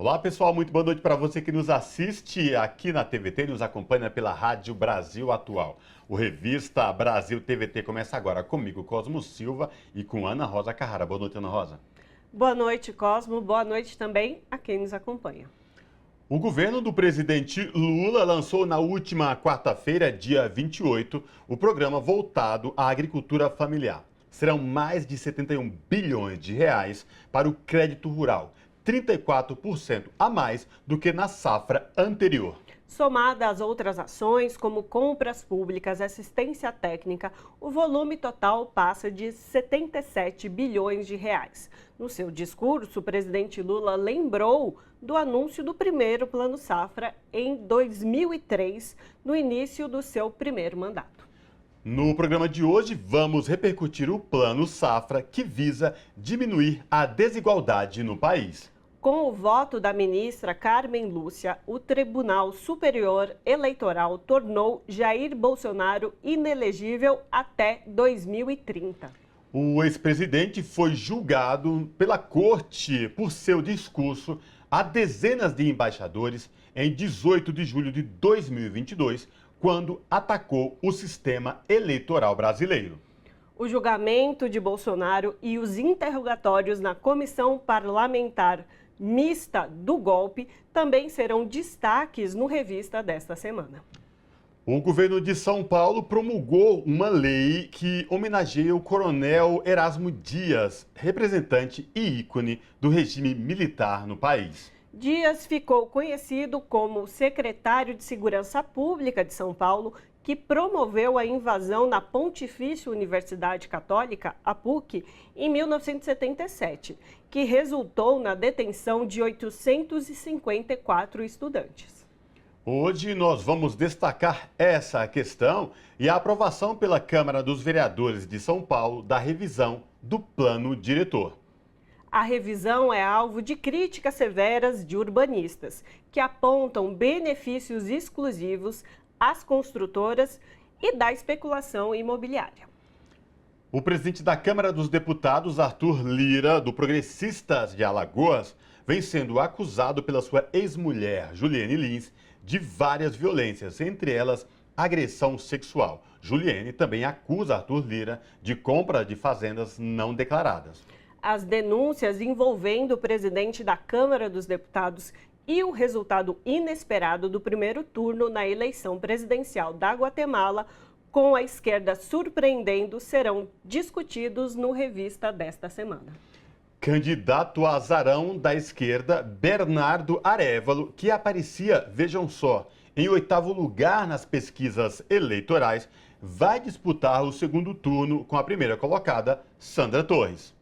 Olá pessoal, muito boa noite para você que nos assiste aqui na TVT e nos acompanha pela Rádio Brasil Atual. O Revista Brasil TVT começa agora comigo, Cosmo Silva, e com Ana Rosa Carrara. Boa noite, Ana Rosa. Boa noite, Cosmo. Boa noite também a quem nos acompanha. O governo do presidente Lula lançou na última quarta-feira, dia 28, o programa voltado à agricultura familiar. Serão mais de 71 bilhões de reais para o crédito rural, 34% a mais do que na safra anterior. Somada às outras ações, como compras públicas e assistência técnica, o volume total passa de 77 bilhões de reais. No seu discurso, o presidente Lula lembrou do anúncio do primeiro Plano Safra em 2003, no início do seu primeiro mandato. No programa de hoje, vamos repercutir o Plano Safra, que visa diminuir a desigualdade no país. Com o voto da ministra Carmen Lúcia, o Tribunal Superior Eleitoral tornou Jair Bolsonaro inelegível até 2030. O ex-presidente foi julgado pela corte por seu discurso a dezenas de embaixadores em 18 de julho de 2022, quando atacou o sistema eleitoral brasileiro. O julgamento de Bolsonaro e os interrogatórios na Comissão Parlamentar Mista do Golpe também serão destaques no Revista desta semana. O governo de São Paulo promulgou uma lei que homenageia o coronel Erasmo Dias, representante e ícone do regime militar no país. Dias ficou conhecido como secretário de Segurança Pública de São Paulo, que promoveu a invasão na Pontifícia Universidade Católica, a PUC, em 1977, que resultou na detenção de 854 estudantes. Hoje nós vamos destacar essa questão e a aprovação pela Câmara dos Vereadores de São Paulo da revisão do Plano Diretor. A revisão é alvo de críticas severas de urbanistas, que apontam benefícios exclusivos às construtoras e da especulação imobiliária. O presidente da Câmara dos Deputados, Arthur Lira, do Progressistas de Alagoas, vem sendo acusado pela sua ex-mulher, Juliane Lins, de várias violências, entre elas agressão sexual. Juliane também acusa Arthur Lira de compra de fazendas não declaradas. As denúncias envolvendo o presidente da Câmara dos Deputados e o resultado inesperado do primeiro turno na eleição presidencial da Guatemala, com a esquerda surpreendendo, serão discutidos no Revista desta semana. Candidato a azarão da esquerda, Bernardo Arévalo, que aparecia, vejam só, em 8º lugar nas pesquisas eleitorais, vai disputar o segundo turno com a primeira colocada, Sandra Torres.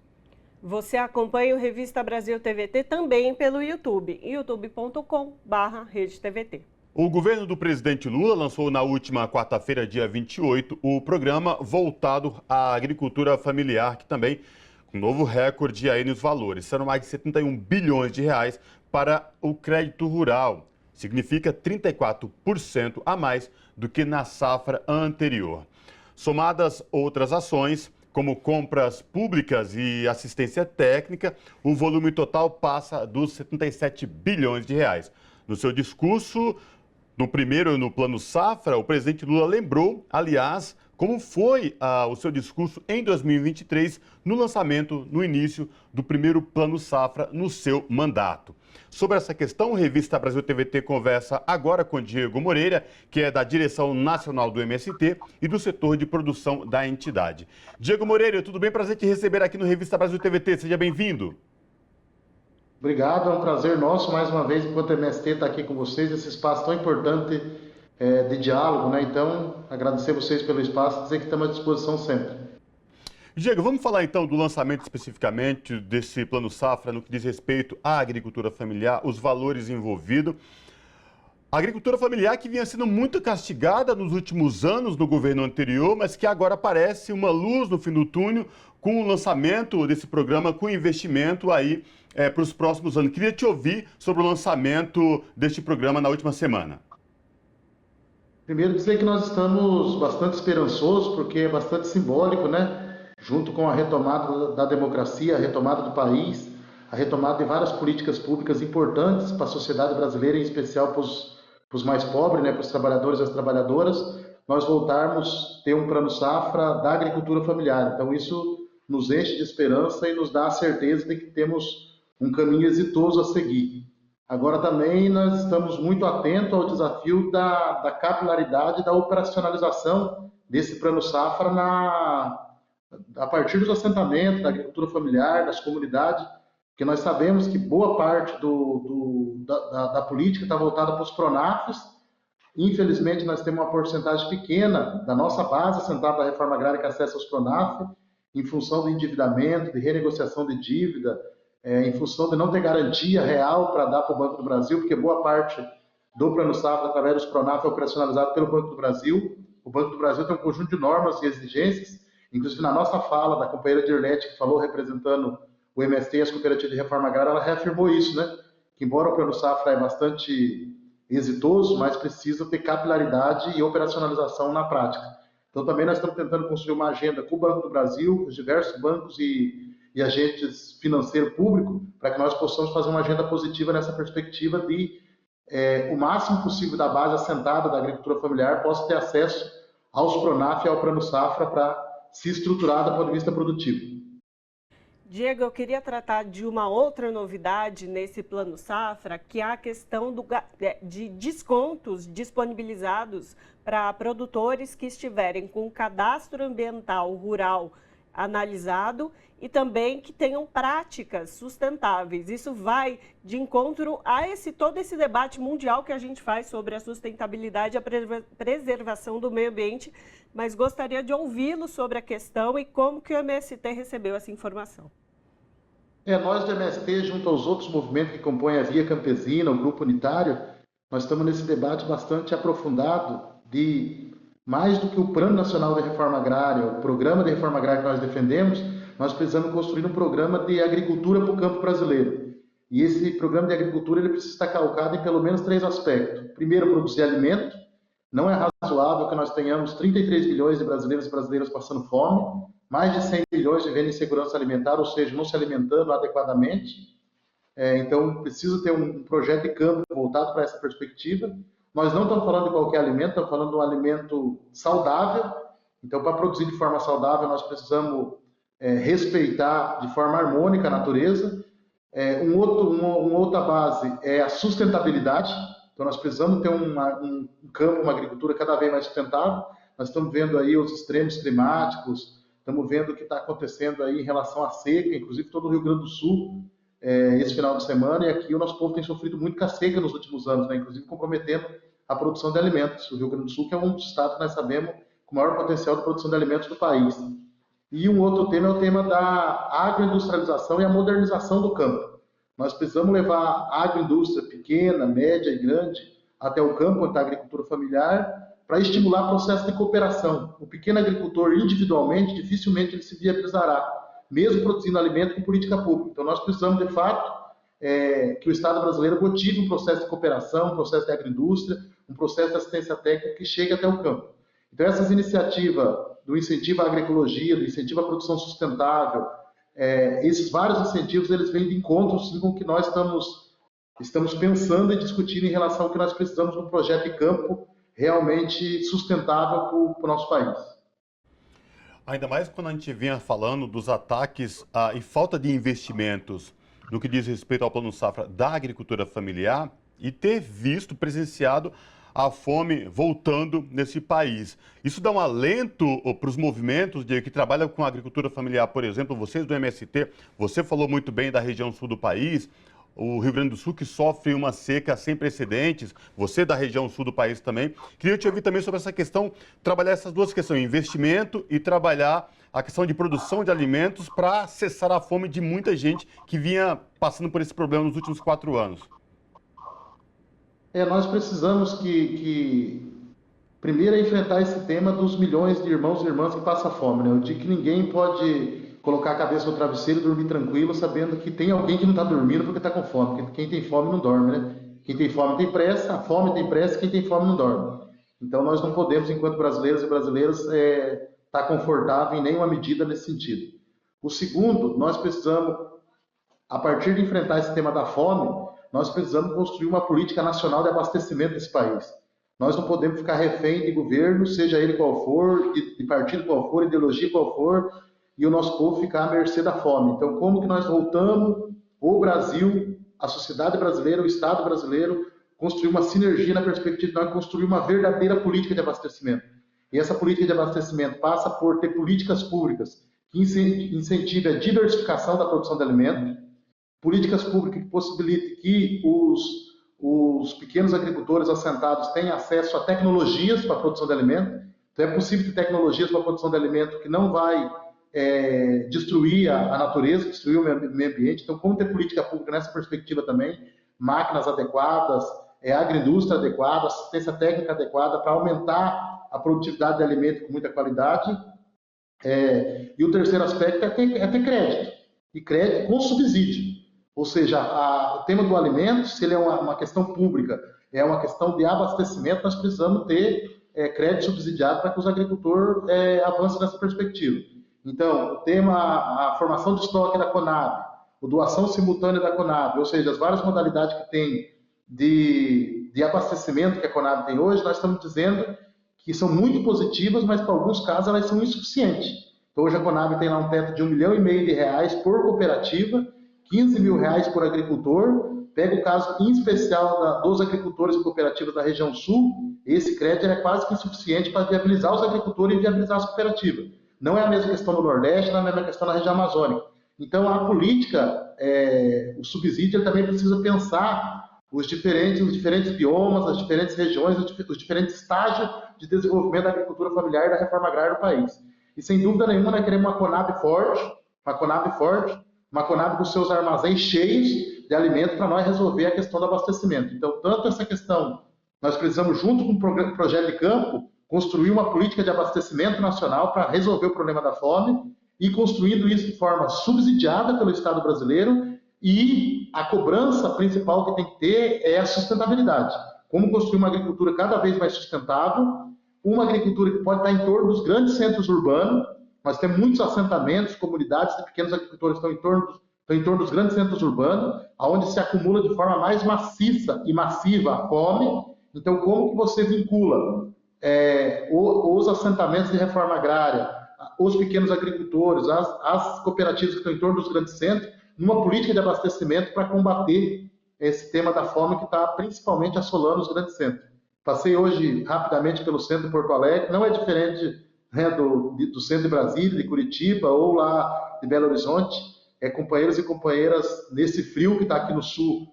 Você acompanha o Revista Brasil TVT também pelo YouTube, youtube.com/RedeTVT. O governo do presidente Lula lançou na última quarta-feira, dia 28, o programa voltado à agricultura familiar, que também com novo recorde aí nos valores. Serão mais de 71 bilhões de reais para o crédito rural. Significa 34% a mais do que na safra anterior. Somadas outras ações, como compras públicas e assistência técnica, o volume total passa dos 77 bilhões de reais. No seu discurso, no Plano Safra, o presidente Lula lembrou, aliás, como foi o seu discurso em 2023, no lançamento, no início do primeiro Plano Safra, no seu mandato. Sobre essa questão, a Revista Brasil TVT conversa agora com Diego Moreira, que é da direção nacional do MST e do setor de produção da entidade. Diego Moreira, tudo bem? Prazer te receber aqui no Revista Brasil TVT. Seja bem-vindo. Obrigado, é um prazer nosso, mais uma vez, enquanto o MST está aqui com vocês, esse espaço tão importante de diálogo, né? Então, agradecer vocês pelo espaço e dizer que estamos à disposição sempre. Diego, vamos falar então do lançamento especificamente desse Plano Safra no que diz respeito à agricultura familiar, os valores envolvidos. A agricultura familiar que vinha sendo muito castigada nos últimos anos no governo anterior, mas que agora parece uma luz no fim do túnel com o lançamento desse programa, com investimento aí para os próximos anos. Queria te ouvir sobre o lançamento deste programa na última semana. Primeiro dizer que nós estamos bastante esperançosos, porque é bastante simbólico, né? Junto com a retomada da democracia, a retomada do país, a retomada de várias políticas públicas importantes para a sociedade brasileira, em especial para os mais pobres, né, para os trabalhadores e as trabalhadoras, nós voltarmos a ter um plano safra da agricultura familiar. Então, isso nos enche de esperança e nos dá a certeza de que temos um caminho exitoso a seguir. Agora, também, nós estamos muito atentos ao desafio da capilaridade, da operacionalização desse plano safra a partir dos assentamentos, da agricultura familiar, das comunidades, porque nós sabemos que boa parte da política está voltada para os PRONAFs. Infelizmente, nós temos uma porcentagem pequena da nossa base assentada da reforma agrária que acessa os PRONAF, em função do endividamento, de renegociação de dívida, em função de não ter garantia real para dar para o Banco do Brasil, porque boa parte do Plano Safra, através dos PRONAF, é operacionalizado pelo Banco do Brasil. O Banco do Brasil tem um conjunto de normas e exigências, inclusive na nossa fala da companheira Dirlete, que falou representando o MST e as cooperativas de reforma agrária, ela reafirmou isso, né? Que embora o Plano Safra é bastante exitoso, mas precisa ter capilaridade e operacionalização na prática. Então também nós estamos tentando construir uma agenda com o Banco do Brasil, com os diversos bancos e agentes financeiros públicos, para que nós possamos fazer uma agenda positiva nessa perspectiva de o máximo possível da base assentada da agricultura familiar possa ter acesso aos PRONAF e ao Plano Safra para se estruturar do ponto de vista produtivo. Diego, eu queria tratar de uma outra novidade nesse Plano Safra, que é a questão de descontos disponibilizados para produtores que estiverem com o cadastro ambiental rural analisado e também que tenham práticas sustentáveis. Isso vai de encontro a todo esse debate mundial que a gente faz sobre a sustentabilidade e a preservação do meio ambiente, mas gostaria de ouvi-lo sobre a questão e como que o MST recebeu essa informação. Nós do MST, junto aos outros movimentos que compõem a Via Campesina, o Grupo Unitário, nós estamos nesse debate bastante aprofundado de mais do que o Plano Nacional de Reforma Agrária, o Programa de Reforma Agrária que nós defendemos, nós precisamos construir um programa de agricultura para o campo brasileiro. E esse programa de agricultura ele precisa estar calcado em pelo menos 3 aspectos. Primeiro, produzir alimento. Não é razoável que nós tenhamos 33 milhões de brasileiros e brasileiras passando fome, mais de 100 milhões vivendo em insegurança alimentar, ou seja, não se alimentando adequadamente. Então, precisa ter um projeto de campo voltado para essa perspectiva. Nós não estamos falando de qualquer alimento, estamos falando de um alimento saudável. Então, para produzir de forma saudável, nós precisamos respeitar de forma harmônica a natureza. Uma outra base é a sustentabilidade. Então, nós precisamos ter um campo, uma agricultura cada vez mais sustentável. Nós estamos vendo aí os extremos climáticos, estamos vendo o que está acontecendo aí em relação à seca, inclusive todo o Rio Grande do Sul, esse final de semana, e aqui o nosso povo tem sofrido muito com a seca nos últimos anos, né? Inclusive comprometendo a produção de alimentos. O Rio Grande do Sul, que é um dos estados que nós sabemos com o maior potencial de produção de alimentos do país. E um outro tema é o tema da agroindustrialização e a modernização do campo. Nós precisamos levar a agroindústria pequena, média e grande até o campo, onde está a agricultura familiar, para estimular processo de cooperação. O pequeno agricultor, individualmente, dificilmente ele se viabilizará, mesmo produzindo alimento com política pública. Então, nós precisamos, de fato, que o Estado brasileiro motive um processo de cooperação, um processo de agroindústria, um processo de assistência técnica que chegue até o campo. Então, essas iniciativas do incentivo à agroecologia, do incentivo à produção sustentável, esses vários incentivos, eles vêm de encontro, sim, com o que nós estamos pensando e discutindo em relação ao que nós precisamos de um projeto de campo realmente sustentável para o nosso país. Ainda mais quando a gente vinha falando dos ataques e falta de investimentos no que diz respeito ao Plano Safra da agricultura familiar e ter visto, presenciado a fome voltando nesse país. Isso dá um alento para os movimentos que trabalham com a agricultura familiar, por exemplo, vocês do MST, você falou muito bem da região sul do país, o Rio Grande do Sul que sofre uma seca sem precedentes, você da região sul do país também. Queria te ouvir também sobre essa questão, trabalhar essas duas questões, investimento e trabalhar a questão de produção de alimentos para cessar a fome de muita gente que vinha passando por esse problema nos últimos 4 anos. Nós precisamos primeiro enfrentar esse tema dos milhões de irmãos e irmãs que passam fome, né? De que ninguém pode colocar a cabeça no travesseiro e dormir tranquilo, sabendo que tem alguém que não está dormindo porque está com fome, porque quem tem fome não dorme, né? Quem tem fome tem pressa, a fome tem pressa, quem tem fome não dorme. Então nós não podemos, enquanto brasileiros e brasileiras, estar confortável em nenhuma medida nesse sentido. O segundo, nós precisamos A partir de enfrentar esse tema da fome, nós precisamos construir uma política nacional de abastecimento desse país. Nós não podemos ficar refém de governo, seja ele qual for, de partido qual for, ideologia qual for, e o nosso povo ficar à mercê da fome. Então, como que nós voltamos o Brasil, a sociedade brasileira, o Estado brasileiro, construir uma sinergia na perspectiva de nós construir uma verdadeira política de abastecimento. E essa política de abastecimento passa por ter políticas públicas que incentivem a diversificação da produção de alimentos, políticas públicas que possibilitem que os pequenos agricultores assentados tenham acesso a tecnologias para a produção de alimentos. Então, é possível ter tecnologias para a produção de alimentos que não vai destruir a natureza, destruir o meio ambiente. Então, como ter política pública nessa perspectiva também, máquinas adequadas, agroindústria adequada, assistência técnica adequada para aumentar a produtividade de alimento com muita qualidade. E o terceiro aspecto é ter crédito, e crédito com subsídio. Ou seja, o tema do alimento, se ele é uma questão pública, é uma questão de abastecimento, nós precisamos ter crédito subsidiado para que os agricultores avancem nessa perspectiva. Então, o tema, a formação de estoque da Conab, a doação simultânea da Conab, ou seja, as várias modalidades que tem de abastecimento que a Conab tem hoje, nós estamos dizendo que são muito positivas, mas para alguns casos elas são insuficientes. Então, hoje a Conab tem lá um teto de R$1,5 milhão por cooperativa, R$15 mil por agricultor. Pega o caso em especial dos agricultores e cooperativas da região sul, esse crédito é quase que insuficiente para viabilizar os agricultores e viabilizar as cooperativas. Não é a mesma questão no Nordeste, não é a mesma questão na região amazônica. Então, a política, o subsídio, ele também precisa pensar os diferentes biomas, as diferentes regiões, os diferentes estágios de desenvolvimento da agricultura familiar e da reforma agrária do país. E, sem dúvida nenhuma, nós queremos uma Conab forte, uma Conab com seus armazéns cheios de alimento para nós resolver a questão do abastecimento. Então, tanto essa questão, nós precisamos, junto com o projeto de campo, construir uma política de abastecimento nacional para resolver o problema da fome e construindo isso de forma subsidiada pelo Estado brasileiro, e a cobrança principal que tem que ter é a sustentabilidade. Como construir uma agricultura cada vez mais sustentável, uma agricultura que pode estar em torno dos grandes centros urbanos. Nós temos muitos assentamentos, comunidades de pequenos agricultores que estão em torno dos grandes centros urbanos, onde se acumula de forma mais maciça e massiva a fome. Então, como que você vincula os assentamentos de reforma agrária, os pequenos agricultores, as cooperativas que estão em torno dos grandes centros, numa política de abastecimento para combater esse tema da fome que está principalmente assolando os grandes centros. Passei hoje rapidamente pelo centro de Porto Alegre, não é diferente, né, do centro de Brasília, de Curitiba ou lá de Belo Horizonte. Companheiros e companheiras nesse frio que está aqui no sul,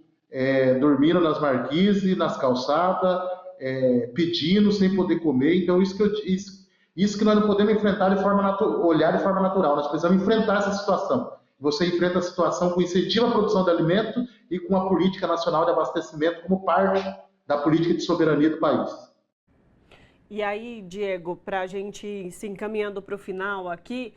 dormindo nas marquises, nas calçadas, pedindo sem poder comer. Então, isso que nós não podemos enfrentar olhar de forma natural. Nós precisamos enfrentar essa situação. Você enfrenta a situação com incentivo à produção de alimento e com a política nacional de abastecimento como parte da política de soberania do país. E aí, Diego, para a gente se encaminhando para o final aqui,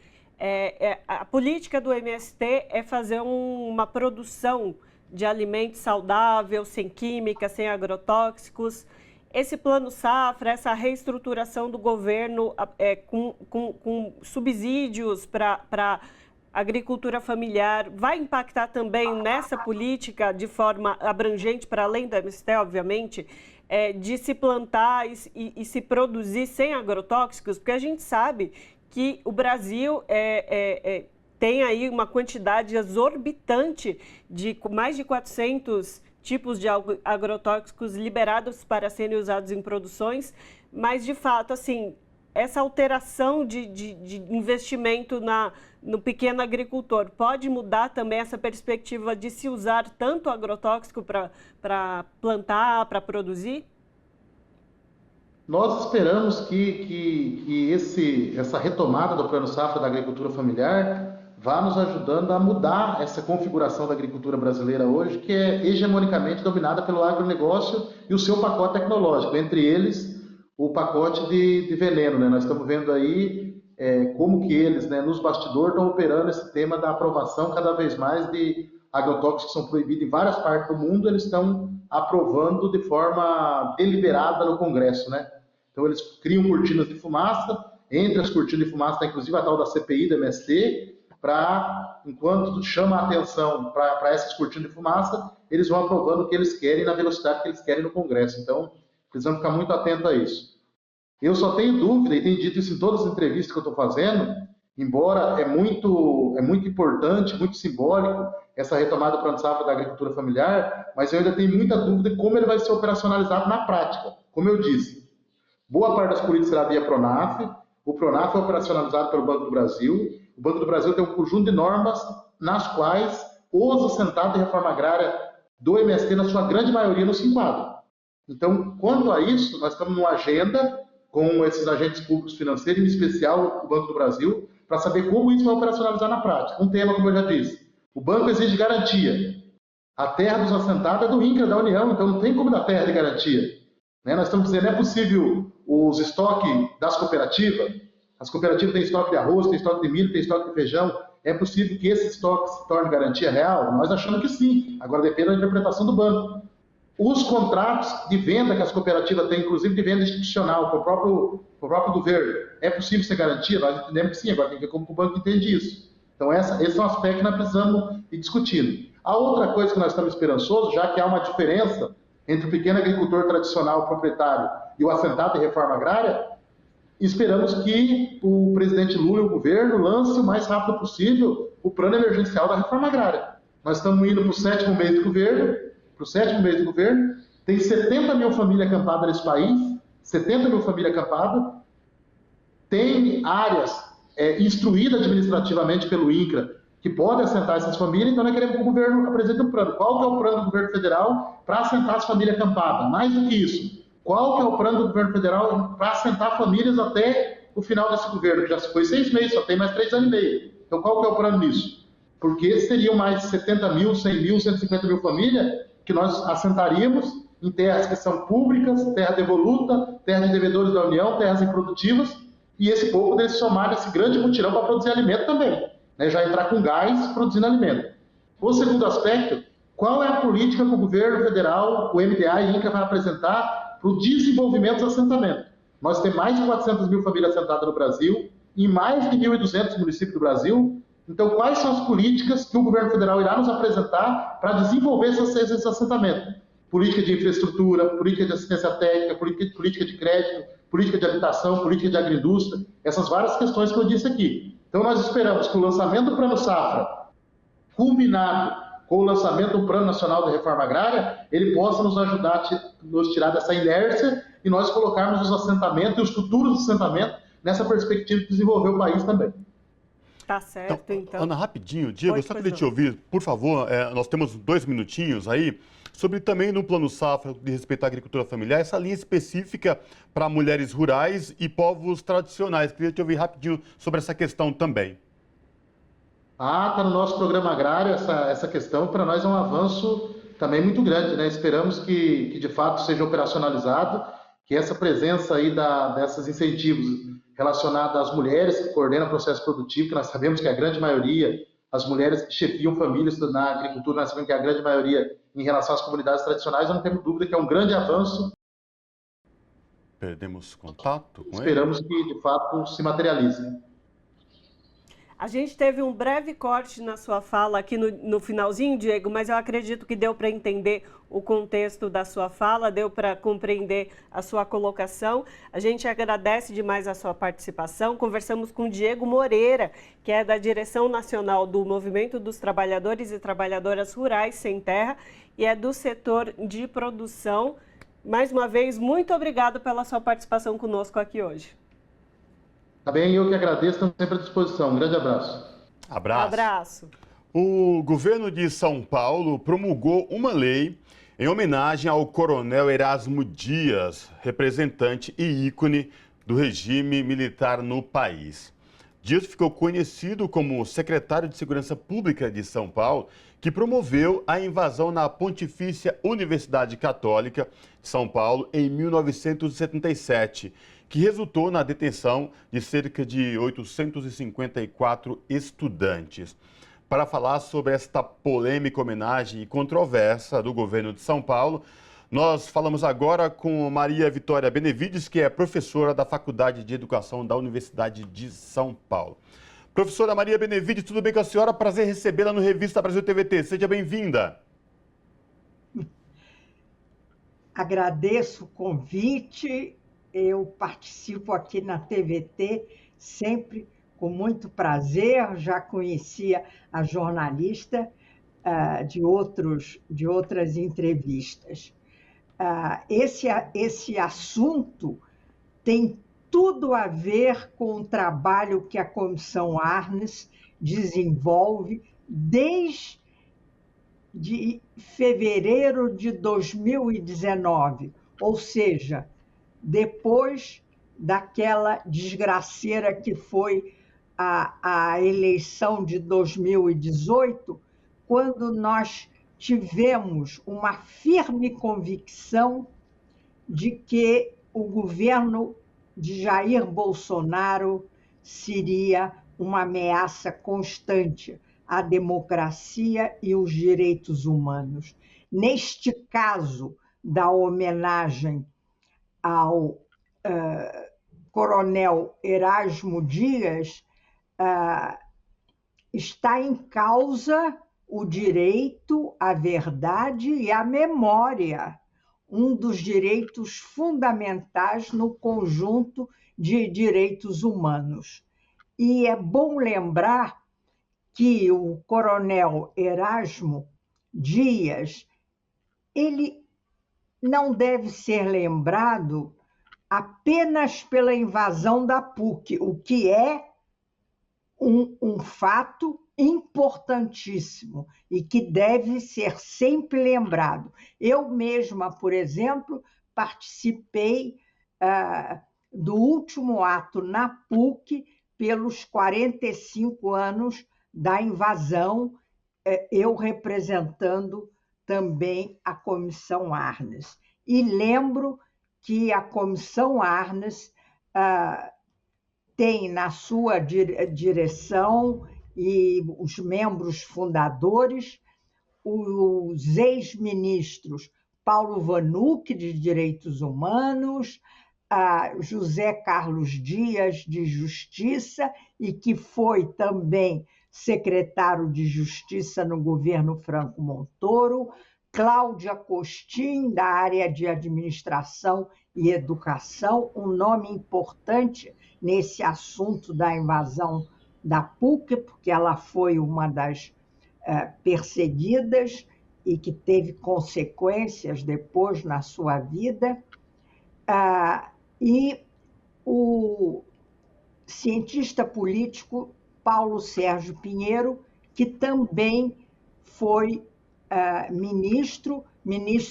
a política do MST é fazer uma produção de alimentos saudável, sem química, sem agrotóxicos. Esse plano safra, essa reestruturação do governo com subsídios para agricultura familiar, vai impactar também nessa política de forma abrangente, para além do MST, obviamente, de se plantar e se produzir sem agrotóxicos? Porque a gente sabe que o Brasil tem aí uma quantidade exorbitante de mais de 400 tipos de agrotóxicos liberados para serem usados em produções, mas, de fato, assim, essa alteração de investimento no pequeno agricultor pode mudar também essa perspectiva de se usar tanto agrotóxico para plantar, para produzir? Nós esperamos que essa retomada do Plano Safra da agricultura familiar vá nos ajudando a mudar essa configuração da agricultura brasileira hoje, que é hegemonicamente dominada pelo agronegócio e o seu pacote tecnológico, entre eles o pacote de veneno, né? Nós estamos vendo aí como que eles, né, nos bastidores, estão operando esse tema da aprovação cada vez mais de agrotóxicos que são proibidos em várias partes do mundo. Eles estão aprovando de forma deliberada no Congresso, né? Então eles criam cortinas de fumaça, entre as cortinas de fumaça está inclusive a tal da CPI do MST, para, enquanto chama a atenção para essas cortinas de fumaça, eles vão aprovando o que eles querem na velocidade que eles querem no Congresso. Então, precisamos ficar muito atentos a isso. Eu só tenho dúvida, e tenho dito isso em todas as entrevistas que eu estou fazendo, embora é muito importante, muito simbólico essa retomada do Plano Safra da agricultura familiar, mas eu ainda tenho muita dúvida de como ele vai ser operacionalizado na prática. Como eu disse, boa parte das políticas será via PRONAF, o PRONAF é operacionalizado pelo Banco do Brasil, o Banco do Brasil tem um conjunto de normas nas quais os assentados em reforma agrária do MST, na sua grande maioria, não se enquadram. Então, quanto a isso, nós estamos numa agenda com esses agentes públicos financeiros, em especial o Banco do Brasil, para saber como isso vai operacionalizar na prática. Um tema, como eu já disse, o banco exige garantia. A terra dos assentados é do INCRA, da União, então não tem como dar terra de garantia. Nós estamos dizendo, é possível os estoques das cooperativas, as cooperativas têm estoque de arroz, têm estoque de milho, têm estoque de feijão, é possível que esse estoque se torne garantia real? Nós achamos que sim, agora depende da interpretação do banco. Os contratos de venda que as cooperativas têm, inclusive de venda institucional, para o próprio governo, é possível ser garantia? Nós entendemos que sim, agora tem que ver como o banco entende isso. Então, esse é um aspecto que nós precisamos ir discutindo. A outra coisa que nós estamos esperançosos, já que há uma diferença entre o pequeno agricultor tradicional, proprietário, e o assentado em reforma agrária, esperamos que o presidente Lula e o governo lancem o mais rápido possível o plano emergencial da reforma agrária. Nós estamos indo para o 7º mês do governo, tem 70 mil famílias acampadas nesse país, 70 mil famílias acampadas, tem áreas instruídas administrativamente pelo INCRA que podem assentar essas famílias, então nós queremos que o governo apresente um plano. Qual que é o plano do governo federal para assentar as famílias acampadas? Mais do que isso, qual que é o plano do governo federal para assentar famílias até o final desse governo, que já foi 6 meses, só tem mais 3 anos e meio. Então qual que é o plano nisso? Porque seriam mais de 70 mil, 100 mil, 150 mil famílias que nós assentaríamos em terras que são públicas, terra devoluta, terras de devedores da União, terras improdutivas, e esse povo poderia se somar nesse grande mutirão para produzir alimento também, já entrar com gás produzindo alimento. O segundo aspecto, qual é a política que o governo federal, o MDA e o INCRA vai apresentar para o desenvolvimento dos assentamentos? Nós temos mais de 400 mil famílias assentadas no Brasil, em mais de 1.200 municípios do Brasil. Então, quais são as políticas que o governo federal irá nos apresentar para desenvolver esses assentamentos? Política de infraestrutura, política de assistência técnica, política de crédito, política de habitação, política de agroindústria, essas várias questões que eu disse aqui. Então, nós esperamos que o lançamento do Plano Safra, culminado com o lançamento do Plano Nacional de Reforma Agrária, ele possa nos ajudar a nos tirar dessa inércia e nós colocarmos os assentamentos e os futuros assentamentos nessa perspectiva de desenvolver o país também. Tá certo, então. Ana, rapidinho, Diego, eu só queria te ouvir, por favor, nós temos 2 minutinhos aí, sobre também no Plano Safra, de respeito à agricultura familiar, essa linha específica para mulheres rurais e povos tradicionais. Queria te ouvir rapidinho sobre essa questão também. Está no nosso programa agrário essa questão, para nós é um avanço também muito grande, Esperamos que de fato seja operacionalizado, que essa presença aí desses incentivos relacionados às mulheres que coordenam o processo produtivo, que nós sabemos que a grande maioria, as mulheres que chefiam famílias na agricultura, nós sabemos que a grande maioria em relação às comunidades tradicionais, eu não tenho dúvida que é um grande avanço. Perdemos contato com ele? Esperamos que de fato se materialize. A gente teve um breve corte na sua fala aqui no finalzinho, Diego, mas eu acredito que deu para entender o contexto da sua fala, deu para compreender a sua colocação. A gente agradece demais a sua participação. Conversamos com Diego Moreira, que é da Direção Nacional do Movimento dos Trabalhadores e Trabalhadoras Rurais Sem Terra e é do setor de produção. Mais uma vez, muito obrigado pela sua participação conosco aqui hoje. Tá bem, eu que agradeço, estamos sempre à disposição. Um grande abraço. Abraço. O governo de São Paulo promulgou uma lei em homenagem ao coronel Erasmo Dias, representante e ícone do regime militar no país. Dias ficou conhecido como secretário de Segurança Pública de São Paulo, que promoveu a invasão na Pontifícia Universidade Católica de São Paulo em 1977, que resultou na detenção de cerca de 854 estudantes. Para falar sobre esta polêmica homenagem e controvérsia do governo de São Paulo, nós falamos agora com Maria Vitória Benevides, que é professora da Faculdade de Educação da Universidade de São Paulo. Professora Maria Benevides, tudo bem com a senhora? Prazer recebê-la no Revista Brasil TVT. Seja bem-vinda. Agradeço o convite. Eu participo aqui na TVT sempre com muito prazer. Já conhecia a jornalista de outras entrevistas. Esse assunto tem tudo a ver com o trabalho que a Comissão Arnes desenvolve desde fevereiro de 2019, ou seja, depois daquela desgraceira que foi a eleição de 2018, quando nós tivemos uma firme convicção de que o governo de Jair Bolsonaro seria uma ameaça constante à democracia e os direitos humanos. Neste caso da homenagem ao coronel Erasmo Dias, está em causa o direito à verdade e à memória, um dos direitos fundamentais no conjunto de direitos humanos. E é bom lembrar que o coronel Erasmo Dias, ele não deve ser lembrado apenas pela invasão da PUC, o que é um fato importantíssimo e que deve ser sempre lembrado. Eu mesma, por exemplo, participei do último ato na PUC pelos 45 anos da invasão, eu representando também a Comissão Arnes. E lembro que a Comissão Arnes tem na sua direção e os membros fundadores os ex-ministros Paulo Vanuc, de Direitos Humanos, José Carlos Dias, de Justiça, e que foi também secretário de Justiça no governo Franco Montoro, Cláudia Costin, da área de Administração e Educação, um nome importante nesse assunto da invasão da PUC, porque ela foi uma das perseguidas e que teve consequências depois na sua vida, e o cientista político Paulo Sérgio Pinheiro, que também foi ministro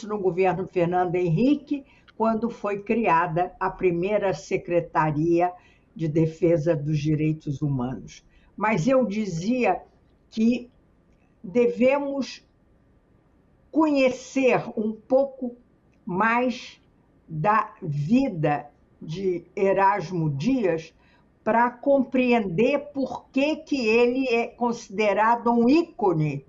no governo Fernando Henrique, quando foi criada a primeira Secretaria de Defesa dos Direitos Humanos. Mas eu dizia que devemos conhecer um pouco mais da vida de Erasmo Dias para compreender por que ele é considerado um ícone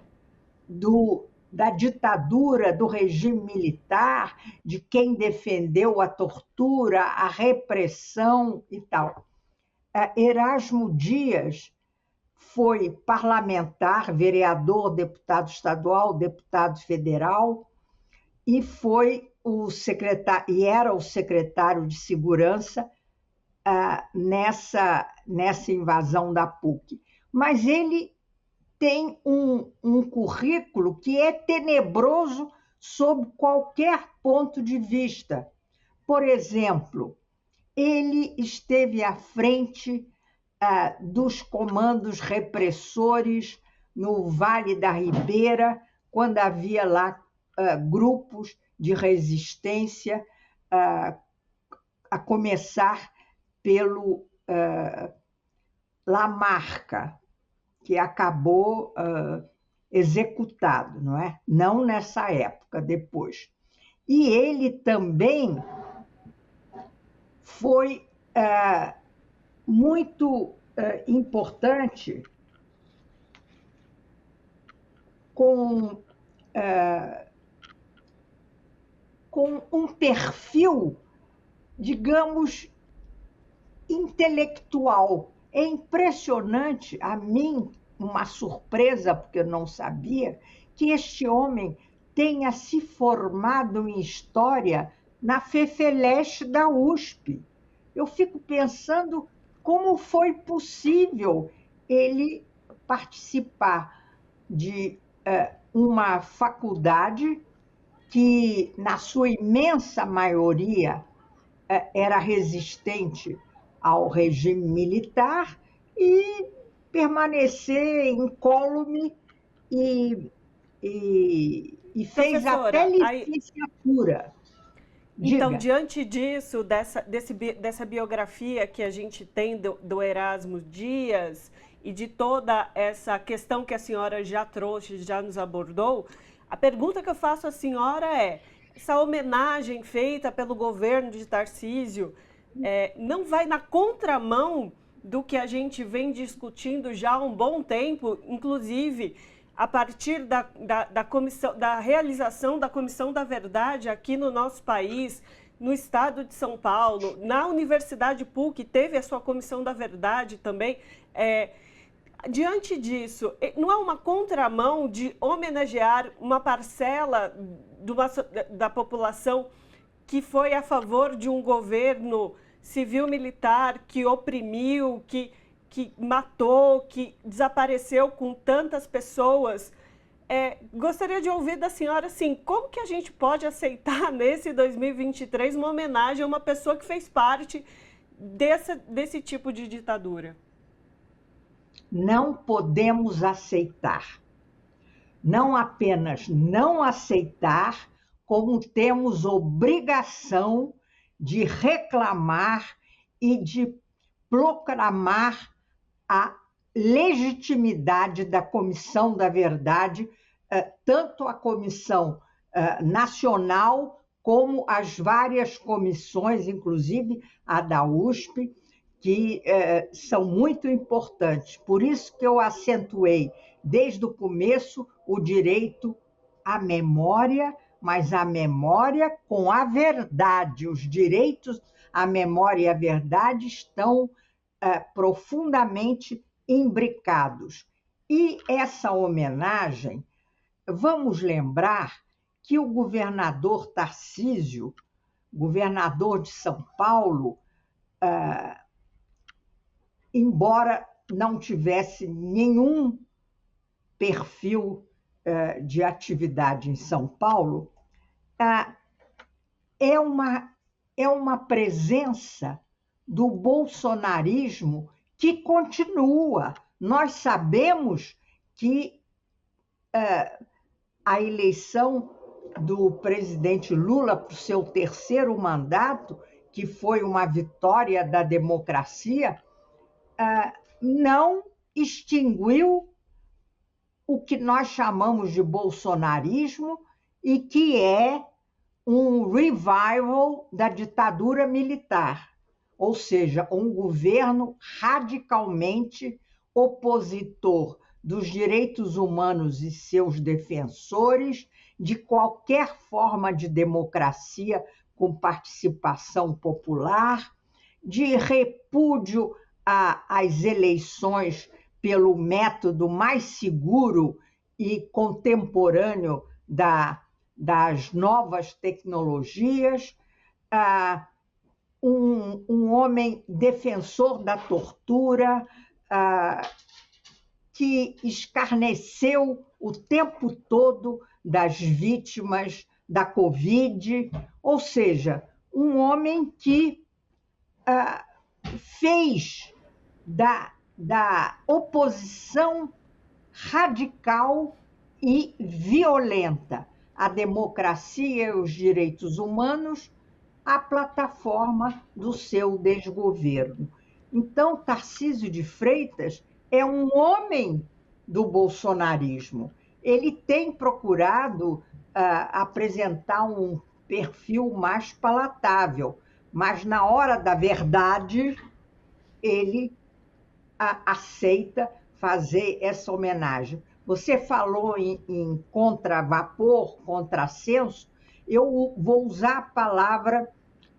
da ditadura, do regime militar, de quem defendeu a tortura, a repressão e tal. Erasmo Dias foi parlamentar, vereador, deputado estadual, deputado federal, e era o secretário de Segurança nessa invasão da PUC. Mas ele tem um currículo que é tenebroso sob qualquer ponto de vista. Por exemplo, ele esteve à frente dos comandos repressores no Vale da Ribeira, quando havia lá grupos de resistência, a começar pelo Lamarca, que acabou executado, não é? Não nessa época, depois. E ele também foi muito importante com um perfil, digamos, intelectual. É impressionante, a mim, uma surpresa, porque eu não sabia, que este homem tenha se formado em História na FEFELESH da USP. Eu fico pensando como foi possível ele participar de uma faculdade que, na sua imensa maioria, era resistente ao regime militar e permanecer incólume e fez até Professora, aí, licenciatura. então, Diga. diante disso, dessa biografia que a gente tem do Erasmo Dias e de toda essa questão que a senhora já trouxe, já nos abordou, a pergunta que eu faço à senhora é: essa homenagem feita pelo governo de Tarcísio não vai na contramão do que a gente vem discutindo já há um bom tempo, inclusive a partir da realização da Comissão da Verdade aqui no nosso país, no estado de São Paulo, na Universidade PUC, teve a sua Comissão da Verdade também. Diante disso, não é uma contramão de homenagear uma parcela da população que foi a favor de um governo civil-militar que oprimiu, que matou, que desapareceu com tantas pessoas? Gostaria de ouvir da senhora, assim, como que a gente pode aceitar nesse 2023 uma homenagem a uma pessoa que fez parte desse tipo de ditadura? Não podemos aceitar. Não apenas não aceitar, como temos obrigação de reclamar e de proclamar a legitimidade da Comissão da Verdade, tanto a Comissão Nacional como as várias comissões, inclusive a da USP, que são muito importantes. Por isso que eu acentuei desde o começo o direito à memória, mas a memória com a verdade. Os direitos à memória e à verdade estão profundamente imbricados. E essa homenagem, vamos lembrar que o governador Tarcísio, governador de São Paulo, embora não tivesse nenhum perfil de atividade em São Paulo, é uma presença do bolsonarismo que continua. Nós sabemos que a eleição do presidente Lula para o seu terceiro mandato, que foi uma vitória da democracia, não extinguiu o que nós chamamos de bolsonarismo e que é um revival da ditadura militar, ou seja, um governo radicalmente opositor dos direitos humanos e seus defensores, de qualquer forma de democracia com participação popular, de repúdio às eleições pelo método mais seguro e contemporâneo das novas tecnologias, um homem defensor da tortura, que escarneceu o tempo todo das vítimas da Covid, ou seja, um homem que fez da oposição radical e violenta à democracia e os direitos humanos a plataforma do seu desgoverno. Então, Tarcísio de Freitas é um homem do bolsonarismo. Ele tem procurado apresentar um perfil mais palatável, mas na hora da verdade ele aceita fazer essa homenagem. Você falou em contravapor, contrassenso, eu vou usar a palavra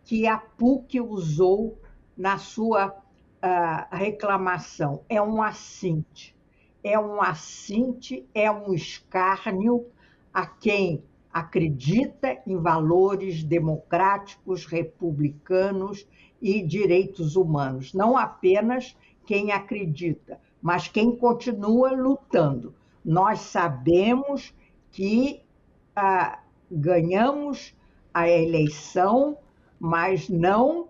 que a PUC usou na sua a reclamação, é um assinte. É um assinte, é um escárnio a quem acredita em valores democráticos, republicanos e direitos humanos. Não apenas quem acredita, mas quem continua lutando. Nós sabemos que ganhamos a eleição, mas não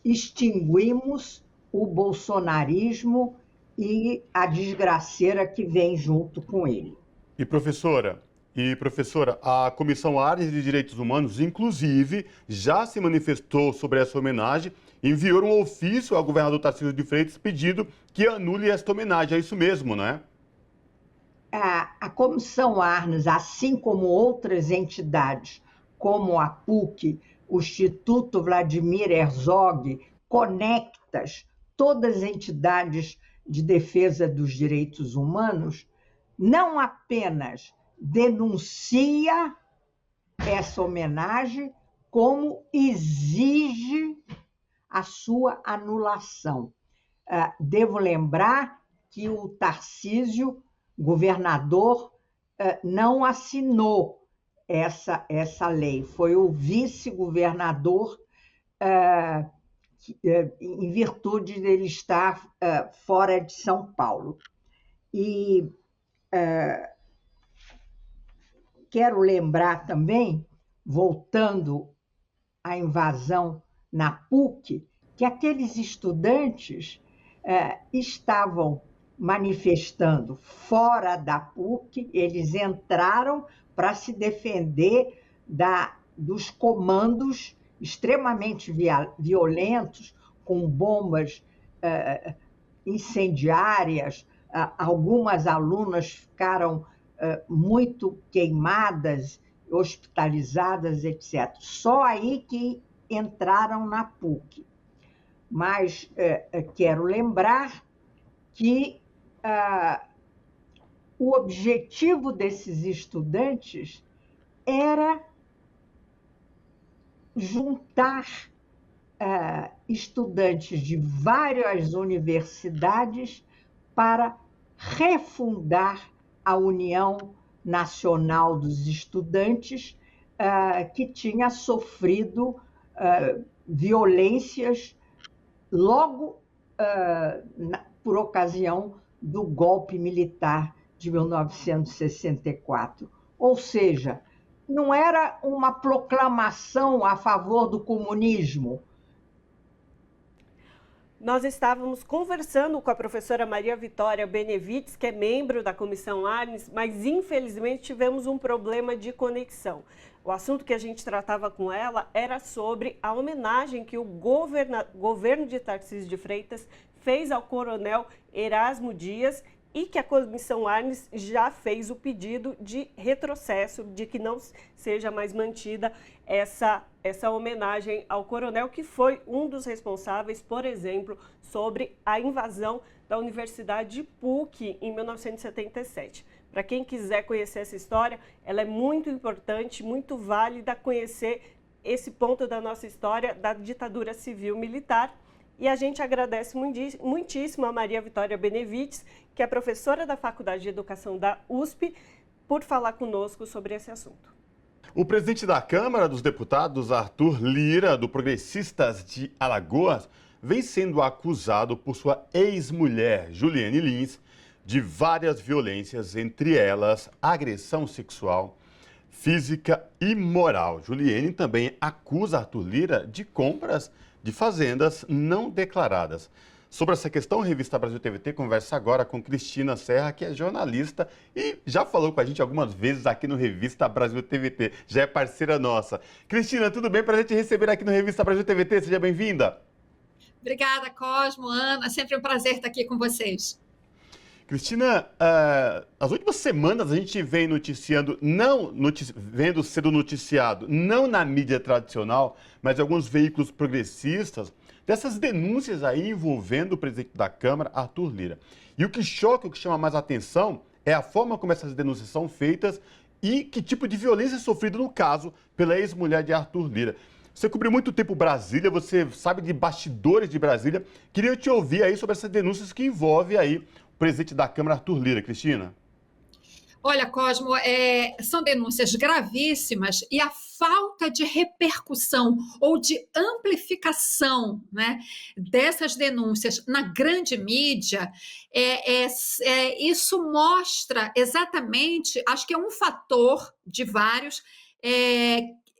extinguimos o bolsonarismo e a desgraceira que vem junto com ele. E professora, a Comissão Arnes de Direitos Humanos, inclusive, já se manifestou sobre essa homenagem, enviou um ofício ao governador Tarcísio de Freitas pedindo que anule esta homenagem. É isso mesmo, não é? A Comissão Arnes, assim como outras entidades, como a PUC, o Instituto Vladimir Herzog, Conectas, todas as entidades de defesa dos direitos humanos, não apenas denuncia essa homenagem, como exige a sua anulação. Devo lembrar que o Tarcísio, governador, não assinou essa lei. Foi o vice-governador, em virtude dele estar fora de São Paulo. E quero lembrar também, voltando à invasão na PUC, que aqueles estudantes estavam manifestando fora da PUC, eles entraram para se defender dos comandos extremamente violentos, com bombas incendiárias. Algumas alunas ficaram muito queimadas, hospitalizadas, etc. Só aí que entraram na PUC. Mas quero lembrar que o objetivo desses estudantes era juntar estudantes de várias universidades para refundar a União Nacional dos Estudantes, que tinha sofrido violências logo por ocasião do golpe militar de 1964. Ou seja, não era uma proclamação a favor do comunismo. Nós estávamos conversando com a professora Maria Vitória Benevides, que é membro da Comissão Arnes, mas infelizmente tivemos um problema de conexão. O assunto que a gente tratava com ela era sobre a homenagem que o governo de Tarcísio de Freitas fez ao coronel Erasmo Dias e que a Comissão Arnes já fez o pedido de retrocesso, de que não seja mais mantida essa homenagem ao coronel, que foi um dos responsáveis, por exemplo, sobre a invasão da Universidade PUC em 1977. Para quem quiser conhecer essa história, ela é muito importante, muito válida conhecer esse ponto da nossa história da ditadura civil-militar. E a gente agradece muitíssimo a Maria Vitória Benevides, que é professora da Faculdade de Educação da USP, por falar conosco sobre esse assunto. O presidente da Câmara dos Deputados, Arthur Lira, do Progressistas de Alagoas, vem sendo acusado por sua ex-mulher, Juliane Lins, de várias violências, entre elas agressão sexual, física e moral. Juliane também acusa Arthur Lira de compras de fazendas não declaradas. Sobre essa questão, a Revista Brasil TVT conversa agora com Cristina Serra, que é jornalista e já falou com a gente algumas vezes aqui no Revista Brasil TVT, já é parceira nossa. Cristina, tudo bem? Prazer te receber aqui no Revista Brasil TVT, seja bem-vinda. Obrigada, Cosmo, Ana, sempre um prazer estar aqui com vocês. Cristina, as últimas semanas a gente vem noticiando, vendo sendo noticiado, não na mídia tradicional, mas em alguns veículos progressistas, dessas denúncias aí envolvendo o presidente da Câmara, Arthur Lira. E o que choca, o que chama mais atenção, é a forma como essas denúncias são feitas e que tipo de violência é sofrida, no caso, pela ex-mulher de Arthur Lira. Você cobriu muito tempo Brasília, você sabe de bastidores de Brasília. Queria te ouvir aí sobre essas denúncias que envolvem aí o presidente da Câmara, Arthur Lira. Cristina. Olha, Cosmo, são denúncias gravíssimas e a falta de repercussão ou de amplificação, né, dessas denúncias na grande mídia, isso mostra exatamente, acho que é um fator de vários,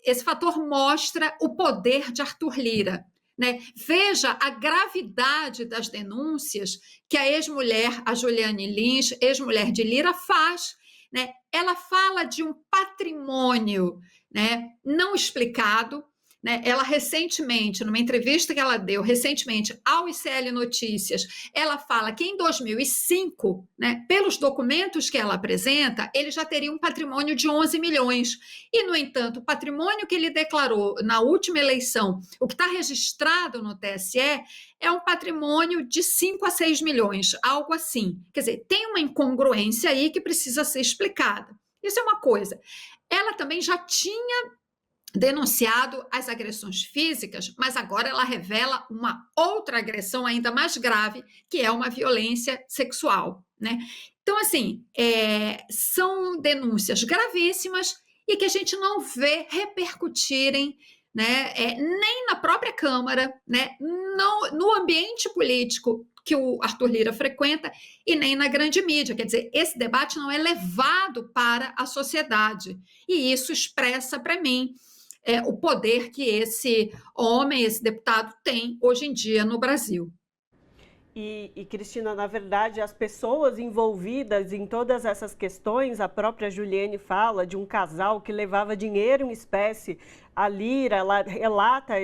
esse fator mostra o poder de Arthur Lira. Né? Veja a gravidade das denúncias que a ex-mulher, a Juliane Lins, ex-mulher de Lira, faz. Né? Ela fala de um patrimônio, né, não explicado. Né? Ela recentemente, numa entrevista que ela deu recentemente ao ICL Notícias, ela fala que em 2005, né, pelos documentos que ela apresenta, ele já teria um patrimônio de 11 milhões. E, no entanto, o patrimônio que ele declarou na última eleição, o que está registrado no TSE, é um patrimônio de 5 a 6 milhões, algo assim. Quer dizer, tem uma incongruência aí que precisa ser explicada. Isso é uma coisa. Ela também já tinha denunciado as agressões físicas, mas agora ela revela uma outra agressão ainda mais grave, que é uma violência sexual. Né? Então, assim, são denúncias gravíssimas e que a gente não vê repercutirem, né, nem na própria Câmara, né, no ambiente político que o Arthur Lira frequenta e nem na grande mídia. Quer dizer, esse debate não é levado para a sociedade. E isso expressa para mim o poder que esse homem, esse deputado, tem hoje em dia no Brasil. E, Cristina, na verdade, as pessoas envolvidas em todas essas questões, a própria Juliane fala de um casal que levava dinheiro em espécie, a Lira, ela relata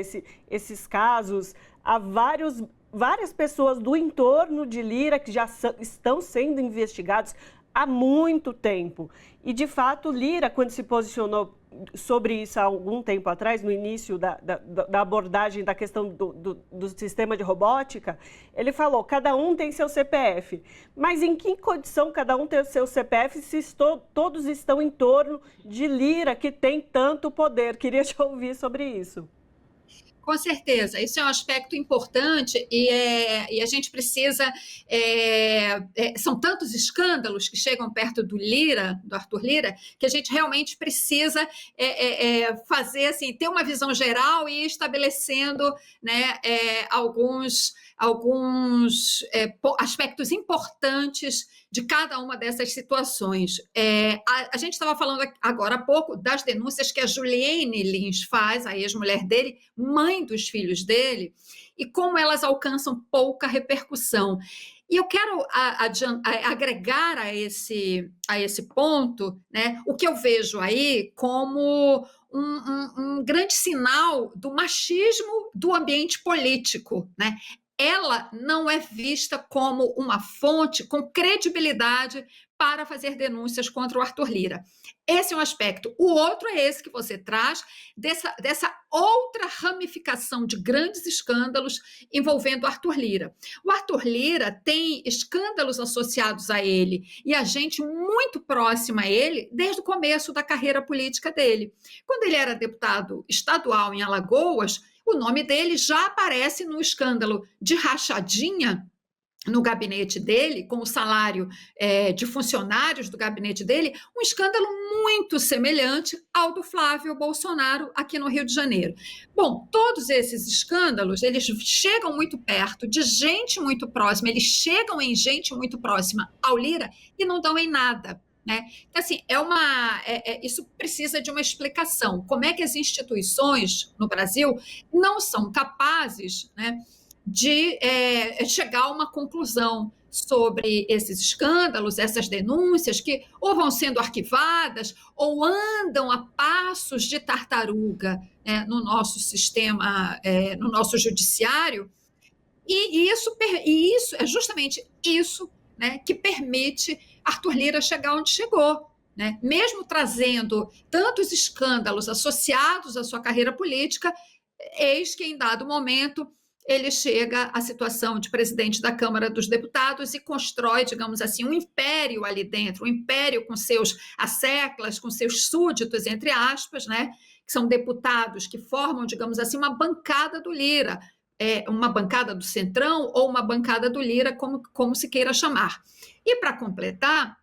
esses casos, há várias pessoas do entorno de Lira que já estão sendo investigados há muito tempo. E, de fato, Lira, quando se posicionou sobre isso há algum tempo atrás, no início da abordagem da questão do sistema de robótica, ele falou, cada um tem seu CPF. Mas em que condição cada um tem o seu CPF se todos estão em torno de Lira, que tem tanto poder? Queria te ouvir sobre isso. Com certeza, isso é um aspecto importante e a gente precisa... são tantos escândalos que chegam perto do Arthur Lira, que a gente realmente precisa fazer, assim, ter uma visão geral e ir estabelecendo, né, alguns aspectos importantes de cada uma dessas situações. A gente estava falando agora há pouco das denúncias que a Juliane Lins faz, a ex-mulher dele, mãe dos filhos dele, e como elas alcançam pouca repercussão. E eu quero agregar a esse ponto, né, o que eu vejo aí como um grande sinal do machismo do ambiente político, né? Ela não é vista como uma fonte com credibilidade para fazer denúncias contra o Arthur Lira. Esse é um aspecto. O outro é esse que você traz, dessa outra ramificação de grandes escândalos envolvendo o Arthur Lira. O Arthur Lira tem escândalos associados a ele e a gente muito próxima a ele desde o começo da carreira política dele. Quando ele era deputado estadual em Alagoas, o nome dele já aparece no escândalo de rachadinha no gabinete dele, com o salário de funcionários do gabinete dele, um escândalo muito semelhante ao do Flávio Bolsonaro aqui no Rio de Janeiro. Bom, todos esses escândalos, eles chegam muito perto de gente muito próxima, eles chegam em gente muito próxima ao Lira e não dão em nada. Né? Então, assim, isso precisa de uma explicação. Como é que as instituições no Brasil não são capazes, né, de chegar a uma conclusão sobre esses escândalos, essas denúncias que ou vão sendo arquivadas ou andam a passos de tartaruga, né, no nosso sistema, no nosso judiciário, e isso é justamente isso, né, que permite Arthur Lira chegar onde chegou. Né? Mesmo trazendo tantos escândalos associados à sua carreira política, eis que em dado momento ele chega à situação de presidente da Câmara dos Deputados e constrói, digamos assim, um império ali dentro, um império com seus asseclas, com seus súditos, entre aspas, né? que são deputados que formam, digamos assim, uma bancada do Lira, uma bancada do Centrão ou uma bancada do Lira, como se queira chamar. E, para completar,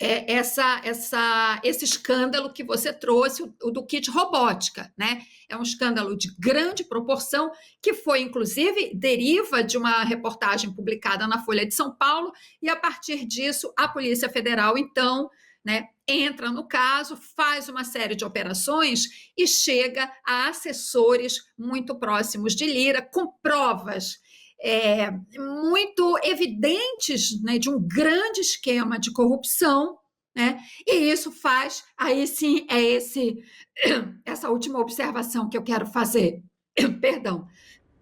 esse escândalo que você trouxe, o do kit robótica, né? É um escândalo de grande proporção, que foi, inclusive, deriva de uma reportagem publicada na Folha de São Paulo, e, a partir disso, a Polícia Federal, então, né, entra no caso, faz uma série de operações e chega a assessores muito próximos de Lira, com provas muito evidentes, né, de um grande esquema de corrupção, né, e isso faz, aí sim, essa última observação que eu quero fazer, perdão,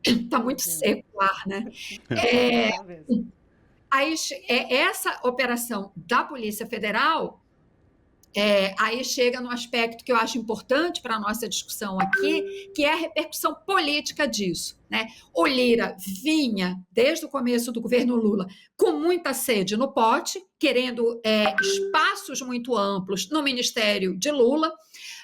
está muito seco o ar, né? Aí, essa operação da Polícia Federal, aí chega no aspecto que eu acho importante para a nossa discussão aqui, que é a repercussão política disso, né? O Lira vinha, desde o começo do governo Lula, com muita sede no pote, querendo espaços muito amplos no ministério de Lula,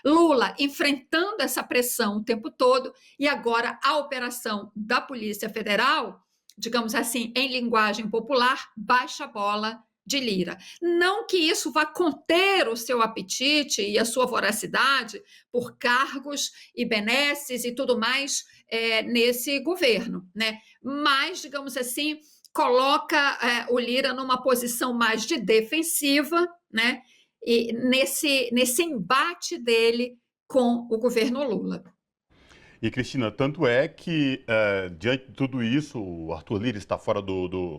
Lula enfrentando essa pressão o tempo todo, e agora a operação da Polícia Federal, digamos assim, em linguagem popular, baixa a bola de Lira. Não que isso vá conter o seu apetite e a sua voracidade por cargos e benesses e tudo mais nesse governo, né? Mas, digamos assim, coloca o Lira numa posição mais de defensiva, né? E nesse embate dele com o governo Lula. E, Cristina, tanto é que, diante de tudo isso, o Arthur Lira está fora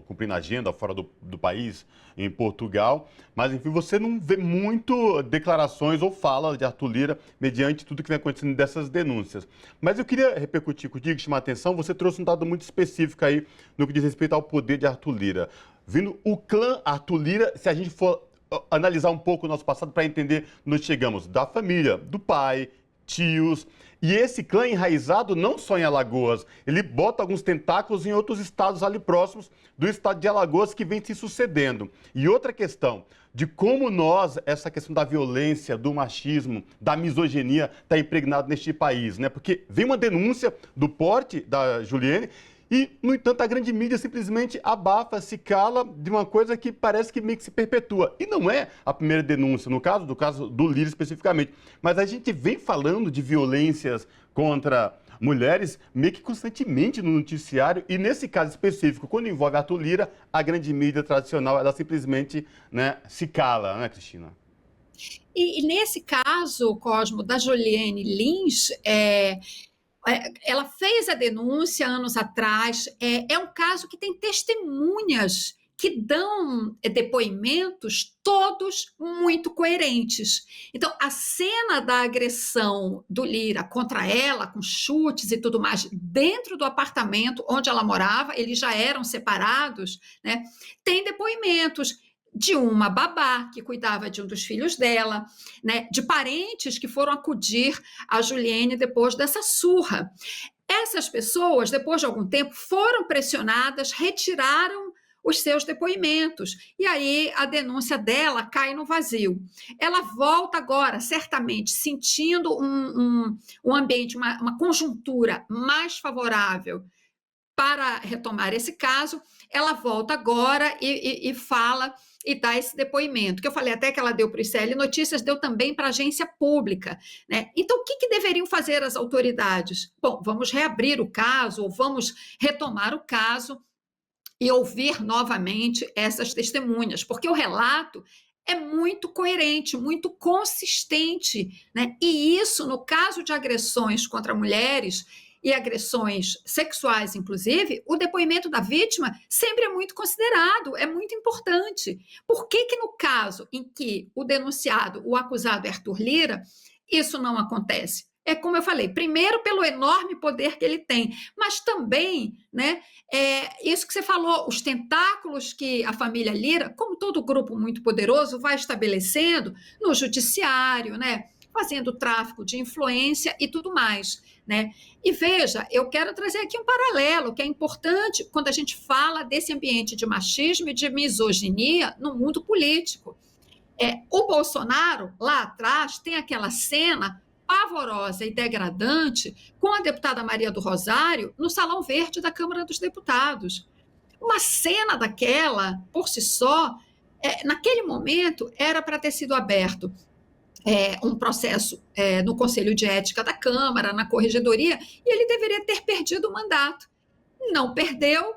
cumprindo a agenda, fora do país, em Portugal, mas, enfim, você não vê muito declarações ou fala de Arthur Lira mediante tudo que vem acontecendo dessas denúncias. Mas eu queria repercutir contigo, chamar a atenção, você trouxe um dado muito específico aí no que diz respeito ao poder de Arthur Lira. Vindo o clã Arthur Lira, se a gente for analisar um pouco o nosso passado para entender, nós chegamos da família, do pai, tios. E esse clã enraizado não só em Alagoas, ele bota alguns tentáculos em outros estados ali próximos do estado de Alagoas que vem se sucedendo. E outra questão, de como essa questão da violência, do machismo, da misoginia está impregnado neste país, né? Porque vem uma denúncia do porte da Juliene e, no entanto, a grande mídia simplesmente abafa, se cala de uma coisa que parece que meio que se perpetua. E não é a primeira denúncia, no caso do Lira especificamente. Mas a gente vem falando de violências contra mulheres meio que constantemente no noticiário. E nesse caso específico, quando envolve Arthur Lira, a grande mídia tradicional, ela simplesmente, né, se cala, né, Cristina? E nesse caso, Cosmo, da Juliene Lins, ela fez a denúncia anos atrás, é um caso que tem testemunhas que dão depoimentos todos muito coerentes. Então, a cena da agressão do Lira contra ela, com chutes e tudo mais, dentro do apartamento onde ela morava, eles já eram separados, né? Tem depoimentos de uma babá que cuidava de um dos filhos dela, né, de parentes que foram acudir a Juliene depois dessa surra. Essas pessoas, depois de algum tempo, foram pressionadas, retiraram os seus depoimentos, e aí a denúncia dela cai no vazio. Ela volta agora, certamente, sentindo um ambiente, uma conjuntura mais favorável para retomar esse caso. Ela volta agora e fala e dá esse depoimento, que eu falei até que ela deu para o ICL Notícias, deu também para a agência pública, né? Então, o que deveriam fazer as autoridades? Bom, vamos reabrir o caso, ou vamos retomar o caso e ouvir novamente essas testemunhas, porque o relato é muito coerente, muito consistente, né? E isso, no caso de agressões contra mulheres e agressões sexuais, inclusive, o depoimento da vítima sempre é muito considerado, é muito importante. Por que no caso em que o denunciado, o acusado é Arthur Lira, isso não acontece? É como eu falei, primeiro pelo enorme poder que ele tem, mas também, né, isso que você falou, os tentáculos que a família Lira, como todo grupo muito poderoso, vai estabelecendo no judiciário, né, fazendo tráfico de influência e tudo mais, né? E veja, eu quero trazer aqui um paralelo que é importante quando a gente fala desse ambiente de machismo e de misoginia no mundo político. O Bolsonaro, lá atrás, tem aquela cena pavorosa e degradante com a deputada Maria do Rosário no Salão Verde da Câmara dos Deputados. Uma cena daquela, por si só, naquele momento, era para ter sido aberto um processo no Conselho de Ética da Câmara, na Corregedoria, e ele deveria ter perdido o mandato. Não perdeu,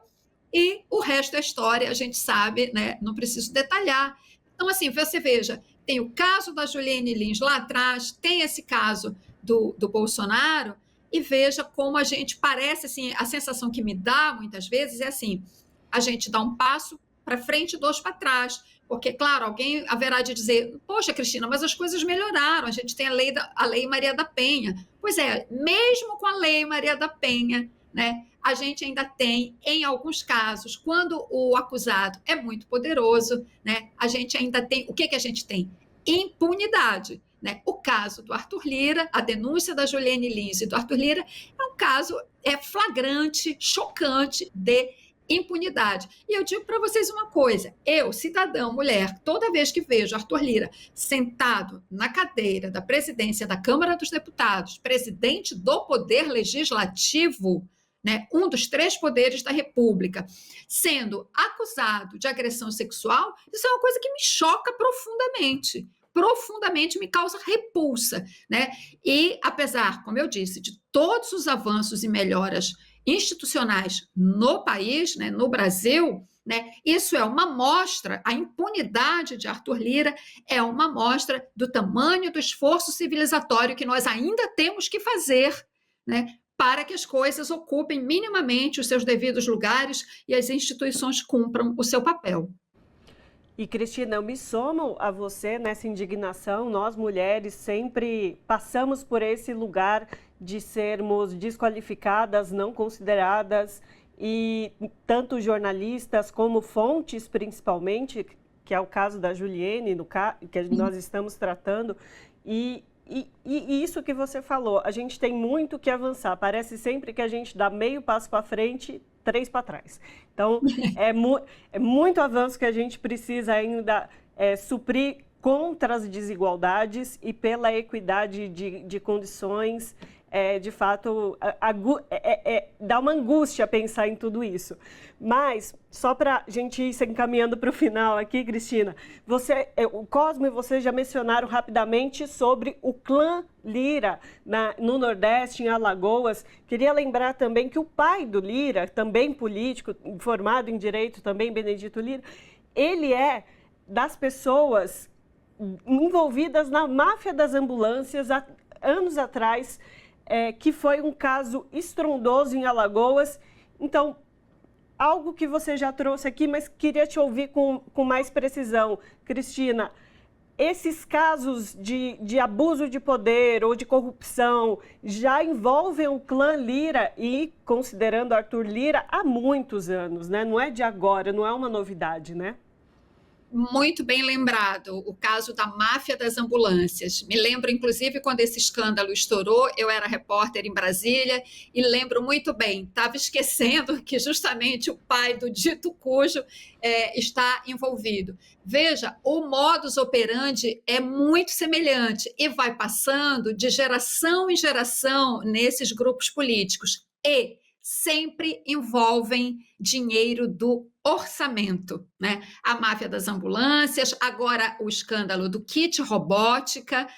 e o resto é história, a gente sabe, né? Não preciso detalhar. Então, assim, você veja, tem o caso da Juliane Lins lá atrás, tem esse caso do Bolsonaro, e veja como a gente parece, assim, a sensação que me dá muitas vezes é assim, a gente dá um passo para frente e 2 para trás, porque, claro, alguém haverá de dizer, poxa, Cristina, mas as coisas melhoraram, a gente tem a lei Maria da Penha. Pois é, mesmo com a lei Maria da Penha, né, a gente ainda tem, em alguns casos, quando o acusado é muito poderoso, né, a gente ainda tem, o que a gente tem? Impunidade. Né? O caso do Arthur Lira, a denúncia da Juliane Lins e do Arthur Lira, é um caso flagrante, chocante de impunidade. E eu digo para vocês uma coisa, eu, cidadã, mulher, toda vez que vejo Arthur Lira sentado na cadeira da presidência da Câmara dos Deputados, presidente do Poder Legislativo, né, um dos 3 poderes da República, sendo acusado de agressão sexual, isso é uma coisa que me choca profundamente me causa repulsa, né? E apesar, como eu disse, de todos os avanços e melhoras institucionais no país, né, no Brasil, né, isso é uma mostra, a impunidade de Arthur Lira é uma mostra do tamanho do esforço civilizatório que nós ainda temos que fazer, né, para que as coisas ocupem minimamente os seus devidos lugares e as instituições cumpram o seu papel. E, Cristina, eu me somo a você nessa indignação. Nós, mulheres, sempre passamos por esse lugar de sermos desqualificadas, não consideradas, e tanto jornalistas como fontes, principalmente, que é o caso da Juliane, que nós estamos tratando, e isso que você falou, a gente tem muito que avançar. Parece sempre que a gente dá meio passo para frente, 3 para trás. Então, é muito avanço que a gente precisa ainda suprir contra as desigualdades e pela equidade de condições. De fato, dá uma angústia pensar em tudo isso. Mas, só para a gente ir se encaminhando para o final aqui, Cristina, o Cosmo e você já mencionaram rapidamente sobre o clã Lira no Nordeste, em Alagoas. Queria lembrar também que o pai do Lira, também político, formado em Direito também, Benedito Lira, ele é das pessoas envolvidas na máfia das ambulâncias há anos atrás, que foi um caso estrondoso em Alagoas. Então, algo que você já trouxe aqui, mas queria te ouvir com mais precisão. Cristina, esses casos de abuso de poder ou de corrupção já envolvem o clã Lira e, considerando Arthur Lira, há muitos anos, né? Não é de agora, não é uma novidade, né? Muito bem lembrado, o caso da máfia das ambulâncias. Me lembro, inclusive, quando esse escândalo estourou, eu era repórter em Brasília e lembro muito bem, estava esquecendo que justamente o pai do dito cujo está envolvido. Veja, o modus operandi é muito semelhante e vai passando de geração em geração nesses grupos políticos e sempre envolvem dinheiro do orçamento, né? A máfia das ambulâncias, agora o escândalo do kit robótica,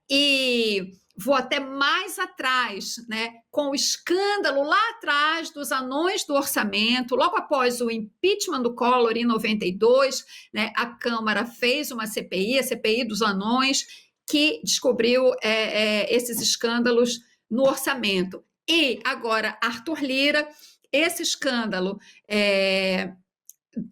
e vou até mais atrás, né? Com o escândalo lá atrás dos anões do orçamento, logo após o impeachment do Collor em 92, né? A Câmara fez uma CPI, a CPI dos anões, que descobriu esses escândalos no orçamento. E agora, Arthur Lira, esse escândalo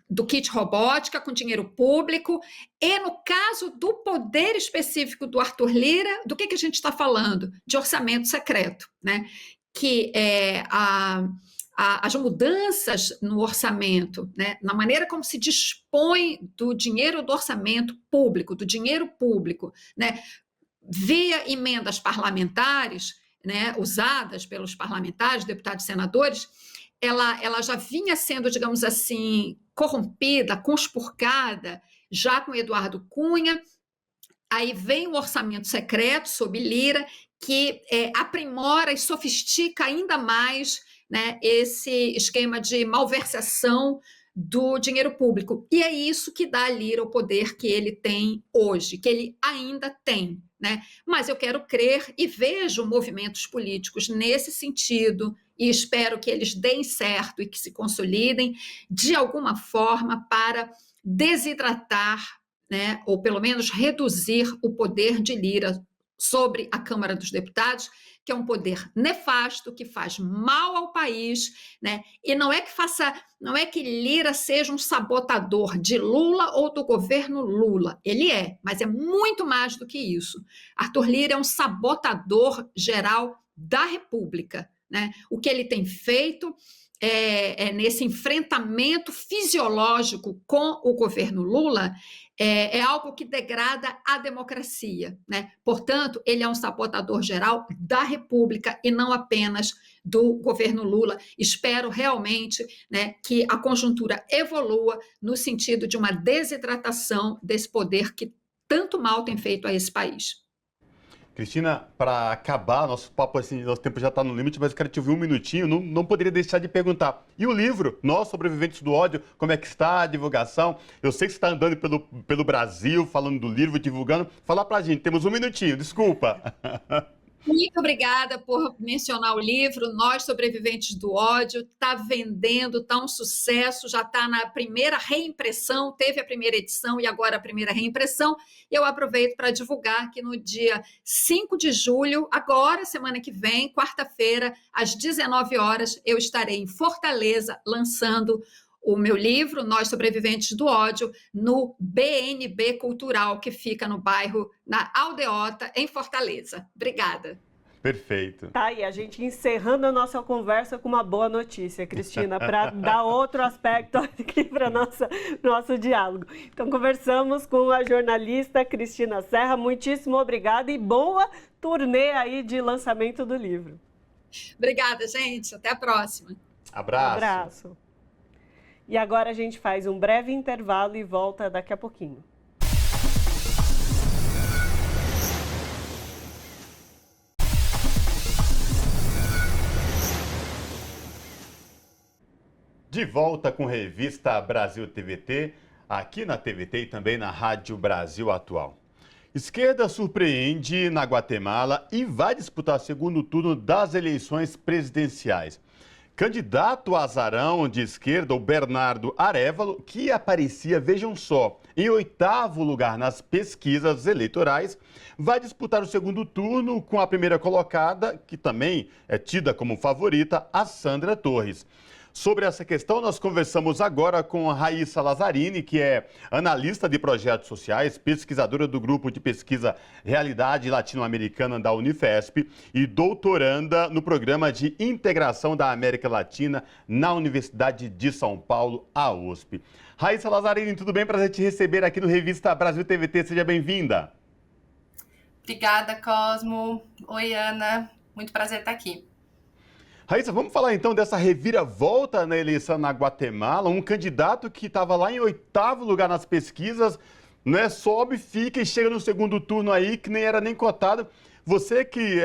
do kit robótica com dinheiro público, e no caso do poder específico do Arthur Lira, do que a gente está falando? De orçamento secreto, né? Que as mudanças no orçamento, né? Na maneira como se dispõe do dinheiro do orçamento público, do dinheiro público, né? Via emendas parlamentares, né, usadas pelos parlamentares, deputados e senadores, ela já vinha sendo, digamos assim, corrompida, conspurcada, já com Eduardo Cunha. Aí vem o orçamento secreto sob Lira, que aprimora e sofistica ainda mais, né, esse esquema de malversação do dinheiro público. E é isso que dá a Lira o poder que ele tem hoje, que ele ainda tem, né? Mas eu quero crer e vejo movimentos políticos nesse sentido e espero que eles deem certo e que se consolidem de alguma forma para desidratar, né, ou pelo menos reduzir o poder de Lira sobre a Câmara dos Deputados, que é um poder nefasto, que faz mal ao país, né? E não é que Lira seja um sabotador de Lula ou do governo Lula. Ele mas é muito mais do que isso. Arthur Lira é um sabotador geral da República, né? O que ele tem feito nesse enfrentamento fisiológico com o governo Lula é algo que degrada a democracia, né? Portanto, ele é um sabotador geral da República e não apenas do governo Lula. Espero realmente, né, que a conjuntura evolua no sentido de uma desidratação desse poder que tanto mal tem feito a esse país. Cristina, para acabar, nosso papo, assim, nosso tempo já está no limite, mas eu quero te ouvir um minutinho, não poderia deixar de perguntar. E o livro, Nós Sobreviventes do Ódio, como é que está a divulgação? Eu sei que você está andando pelo Brasil, falando do livro, divulgando. Fala pra gente, temos um minutinho, desculpa. Muito obrigada por mencionar o livro, Nós Sobreviventes do Ódio. Está vendendo, está um sucesso, já está na primeira reimpressão, teve a primeira edição e agora a primeira reimpressão. Eu aproveito para divulgar que no dia 5 de julho, agora, semana que vem, quarta-feira, às 19 horas, eu estarei em Fortaleza lançando o meu livro, Nós Sobreviventes do Ódio, no BNB Cultural, que fica no bairro, na Aldeota, em Fortaleza. Obrigada. Perfeito. Tá, e a gente encerrando a nossa conversa com uma boa notícia, Cristina, para dar outro aspecto aqui para nosso diálogo. Então, conversamos com a jornalista Cristina Serra. Muitíssimo obrigada e boa turnê aí de lançamento do livro. Obrigada, gente. Até a próxima. Abraço. Abraço. E agora a gente faz um breve intervalo e volta daqui a pouquinho. De volta com Revista Brasil TVT, aqui na TVT e também na Rádio Brasil Atual. Esquerda surpreende na Guatemala e vai disputar o segundo turno das eleições presidenciais. Candidato azarão de esquerda, o Bernardo Arévalo, que aparecia, vejam só, em 8º lugar nas pesquisas eleitorais, vai disputar o segundo turno com a primeira colocada, que também é tida como favorita, a Sandra Torres. Sobre essa questão, nós conversamos agora com a Raíssa Lazzarini, que é analista de projetos sociais, pesquisadora do grupo de pesquisa Realidade Latino-Americana da Unifesp e doutoranda no programa de integração da América Latina na Universidade de São Paulo, a USP. Raíssa Lazzarini, tudo bem? Prazer te receber aqui no Revista Brasil TVT. Seja bem-vinda. Obrigada, Cosmo. Oi, Ana. Muito prazer estar aqui. Raíssa, vamos falar então dessa reviravolta na eleição na Guatemala, um candidato que estava lá em 8º lugar nas pesquisas, né, sobe, fica e chega no segundo turno aí, que nem era nem cotado. Você que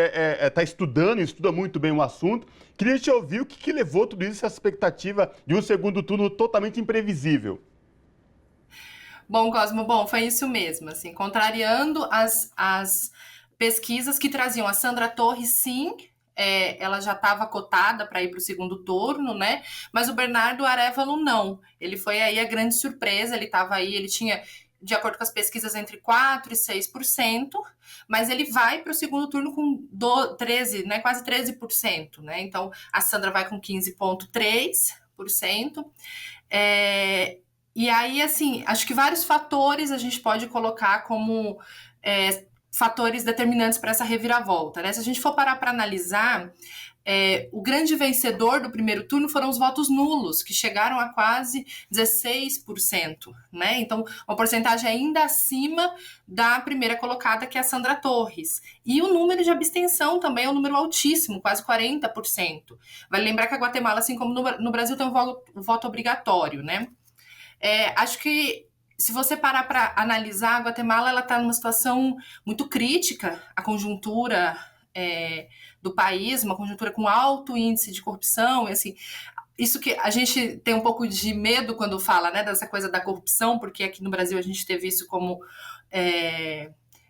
está estudando, estuda muito bem o assunto, queria te ouvir o que levou tudo isso, essa expectativa de um segundo turno totalmente imprevisível. Bom, Cosmo, foi isso mesmo, assim, contrariando as pesquisas que traziam a Sandra Torres, sim, ela já estava cotada para ir para o segundo turno, né? Mas o Bernardo Arévalo não. Ele foi aí a grande surpresa, ele estava aí, ele tinha, de acordo com as pesquisas, entre 4% e 6%, mas ele vai para o segundo turno com 13%, né? Quase 13%, né? Então, a Sandra vai com 15,3%. E aí, assim, acho que vários fatores a gente pode colocar como fatores determinantes para essa reviravolta, né? Se a gente for parar para analisar, o grande vencedor do primeiro turno foram os votos nulos, que chegaram a quase 16%, né? Então, uma porcentagem ainda acima da primeira colocada, que é a Sandra Torres. E o número de abstenção também é um número altíssimo, quase 40%. Vale lembrar que a Guatemala, assim como no Brasil, tem um voto obrigatório, né? Acho que se você parar para analisar, a Guatemala ela está numa situação muito crítica, a conjuntura do país, uma conjuntura com alto índice de corrupção, e assim, isso que a gente tem um pouco de medo quando fala, né, dessa coisa da corrupção, porque aqui no Brasil a gente teve isso como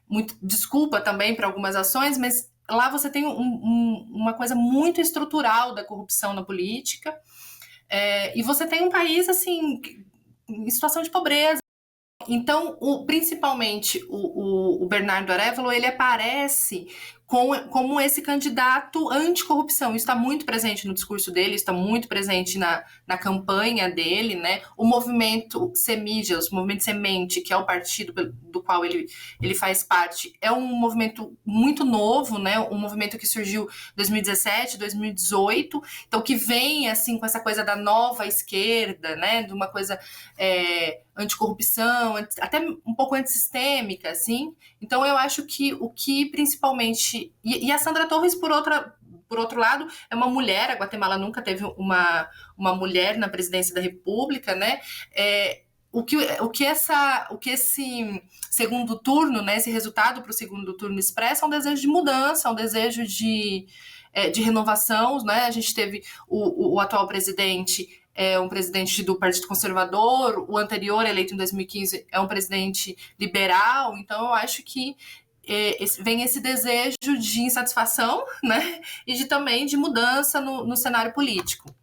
muito desculpa também para algumas ações, mas lá você tem uma coisa muito estrutural da corrupção na política, e você tem um país assim em situação de pobreza. Então, principalmente o Bernardo Arévalo, ele aparece como esse candidato anticorrupção. Isso está muito presente no discurso dele, está muito presente na campanha dele, né? O movimento Semillas, o movimento Semente, que é o partido do qual ele faz parte, é um movimento muito novo, né? Um movimento que surgiu em 2017, 2018, então que vem assim com essa coisa da nova esquerda, né? De uma coisa anticorrupção, até um pouco antissistêmica, assim. Então eu acho que o que principalmente... E a Sandra Torres, por outro lado, é uma mulher, a Guatemala nunca teve uma mulher na presidência da República, né? O que esse segundo turno, né, esse resultado para o segundo turno expressa é um desejo de mudança, um desejo de renovação, né? A gente teve o atual presidente, um presidente do Partido Conservador, o anterior, eleito em 2015, é um presidente liberal, então eu acho que vem esse desejo de insatisfação, né, e também de mudança no cenário político.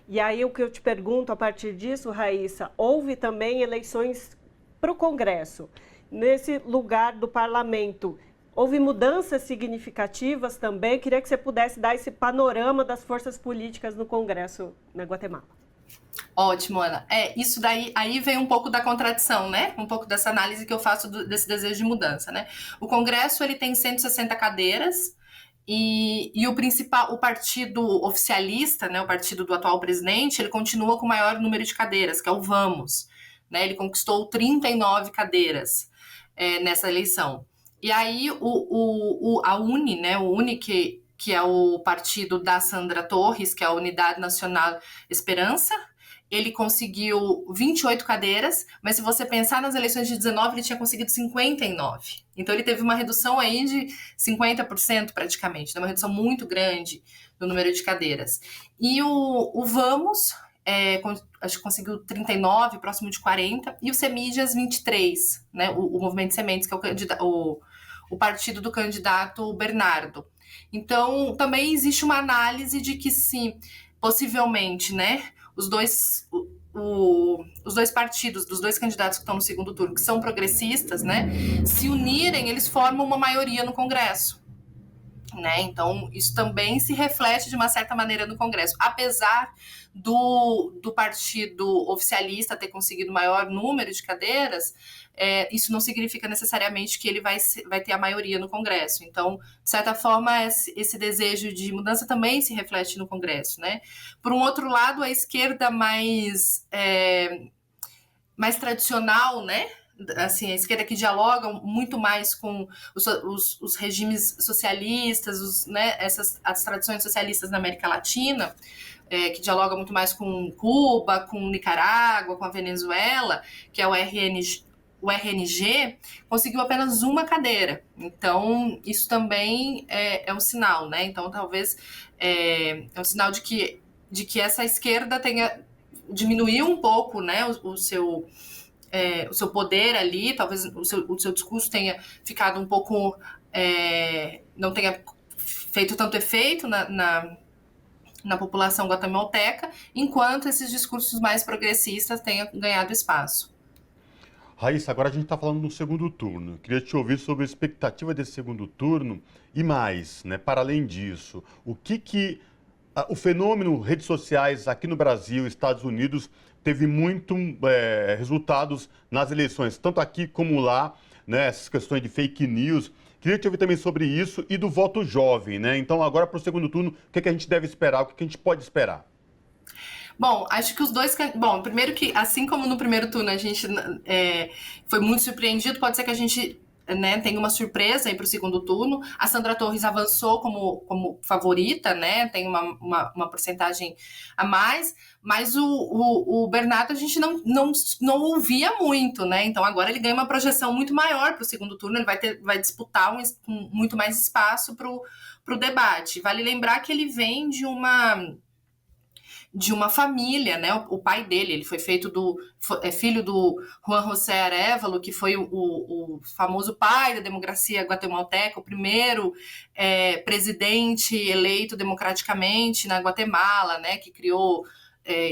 E aí o que eu te pergunto a partir disso, Raíssa, houve também eleições para o Congresso. Nesse lugar do parlamento, houve mudanças significativas também? Queria que você pudesse dar esse panorama das forças políticas no Congresso na Guatemala. Ótimo, Ana. Isso daí, aí vem um pouco da contradição, né? Um pouco dessa análise que eu faço desse desejo de mudança, né? O Congresso, ele tem 160 cadeiras e o partido oficialista, né? O partido do atual presidente, ele continua com o maior número de cadeiras, que é o Vamos, né? Ele conquistou 39 cadeiras nessa eleição. E aí, a UNE, né? O UNE, que é o partido da Sandra Torres, que é a Unidade Nacional Esperança, ele conseguiu 28 cadeiras, mas se você pensar nas eleições de 19, ele tinha conseguido 59. Então ele teve uma redução aí de 50% praticamente, uma redução muito grande do número de cadeiras. E o Vamos, acho que conseguiu 39, próximo de 40, e o Semillas 23, né? O Movimento Sementes, que é o partido do candidato Bernardo. Então, também existe uma análise de que, sim, possivelmente, né, os dois partidos, dos dois candidatos que estão no segundo turno, que são progressistas, né, se unirem, eles formam uma maioria no Congresso. Né? Então, isso também se reflete de uma certa maneira no Congresso. Apesar do partido oficialista ter conseguido maior número de cadeiras, isso não significa necessariamente que ele vai ter a maioria no Congresso. Então, de certa forma, esse desejo de mudança também se reflete no Congresso. Né? Por um outro lado, a esquerda mais tradicional, né? Assim, a esquerda que dialoga muito mais com os regimes socialistas, né, as tradições socialistas na América Latina, que dialoga muito mais com Cuba, com Nicarágua, com a Venezuela, que é o RNG, conseguiu apenas uma cadeira. Então, isso também é um sinal, né? Então, talvez é um sinal de que essa esquerda diminuiu um pouco, né, o seu poder ali, talvez o seu discurso tenha ficado um pouco, não tenha feito tanto efeito na população guatemalteca, enquanto esses discursos mais progressistas tenham ganhado espaço. Raíssa, agora a gente está falando do segundo turno. Queria te ouvir sobre a expectativa desse segundo turno e mais, né, para além disso, o o fenômeno redes sociais aqui no Brasil, Estados Unidos, teve muito resultados nas eleições, tanto aqui como lá, né, essas questões de fake news. Queria te ouvir também sobre isso e do voto jovem, né? Então, agora para o segundo turno, o que a gente deve esperar, o que a gente pode esperar? Bom, acho que os dois... Bom, primeiro que, assim como no primeiro turno a gente foi muito surpreendido, pode ser que a gente né, tem uma surpresa aí para o segundo turno. A Sandra Torres avançou como favorita, né, tem uma porcentagem a mais, mas o Bernardo a gente não ouvia muito, né, então agora ele ganha uma projeção muito maior para o segundo turno, ele vai disputar muito mais espaço para o debate. Vale lembrar que ele vem de uma família, né? O pai dele, ele foi filho do Juan José Arévalo, que foi o famoso pai da democracia guatemalteca, o primeiro presidente eleito democraticamente na Guatemala, né? Que criou,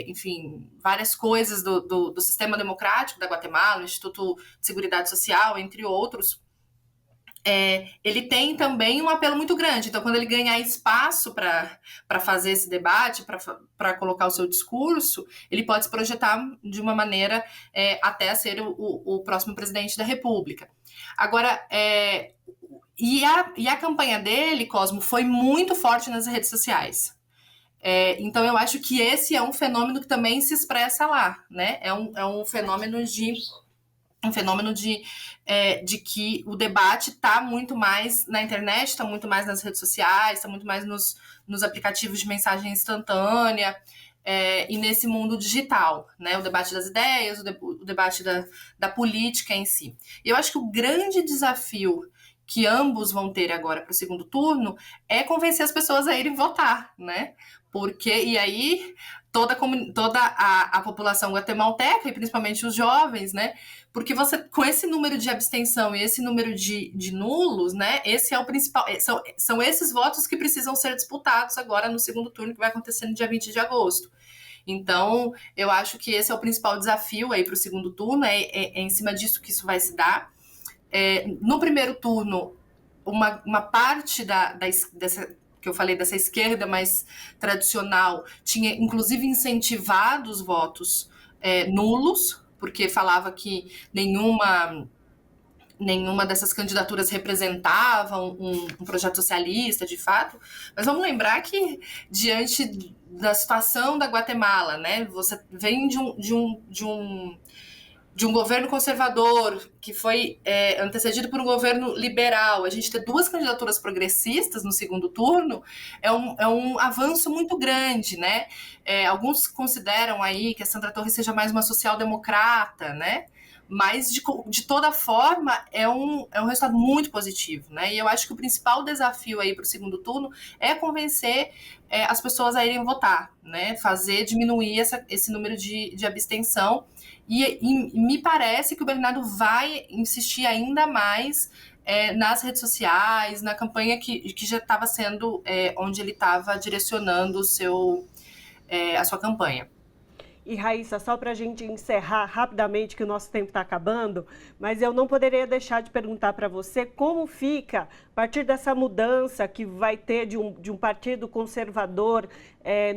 enfim, várias coisas do sistema democrático da Guatemala, o Instituto de Seguridade Social, entre outros. Ele tem também um apelo muito grande. Então, quando ele ganhar espaço para fazer esse debate, para colocar o seu discurso, ele pode se projetar de uma maneira até ser o próximo presidente da República. Agora, e a campanha dele, Cosmo, foi muito forte nas redes sociais. Então, eu acho que esse é um fenômeno que também se expressa lá, né? É um fenômeno de que o debate está muito mais na internet, está muito mais nas redes sociais, está muito mais nos aplicativos de mensagem instantânea e nesse mundo digital, né? O debate das ideias, o debate da política em si. E eu acho que o grande desafio que ambos vão ter agora para o segundo turno é convencer as pessoas a irem votar, né? E aí toda a população guatemalteca, e principalmente os jovens, né? Porque você, com esse número de abstenção e esse número de nulos, né? Esse é o principal. São esses votos que precisam ser disputados agora no segundo turno, que vai acontecer no dia 20 de agosto. Então, eu acho que esse é o principal desafio aí para o segundo turno, é em cima disso que isso vai se dar. No primeiro turno, uma parte dessa que eu falei, dessa esquerda mais tradicional, tinha inclusive incentivado os votos nulos, porque falava que nenhuma dessas candidaturas representava um projeto socialista, de fato. Mas vamos lembrar que, diante da situação da Guatemala, né, você vem de um governo conservador, que foi antecedido por um governo liberal. A gente ter duas candidaturas progressistas no segundo turno é um avanço muito grande, né? Alguns consideram aí que a Sandra Torres seja mais uma social-democrata, né? Mas, de toda forma, é um resultado muito positivo, né? E eu acho que o principal desafio aí para o segundo turno é convencer as pessoas a irem votar, né? Fazer diminuir esse número de abstenção. E me parece que o Bernardo vai insistir ainda mais nas redes sociais, na campanha que já estava sendo onde ele estava direcionando a sua campanha. E, Raíssa, só para a gente encerrar rapidamente, que o nosso tempo está acabando, mas eu não poderia deixar de perguntar para você como fica, a partir dessa mudança que vai ter de um partido conservador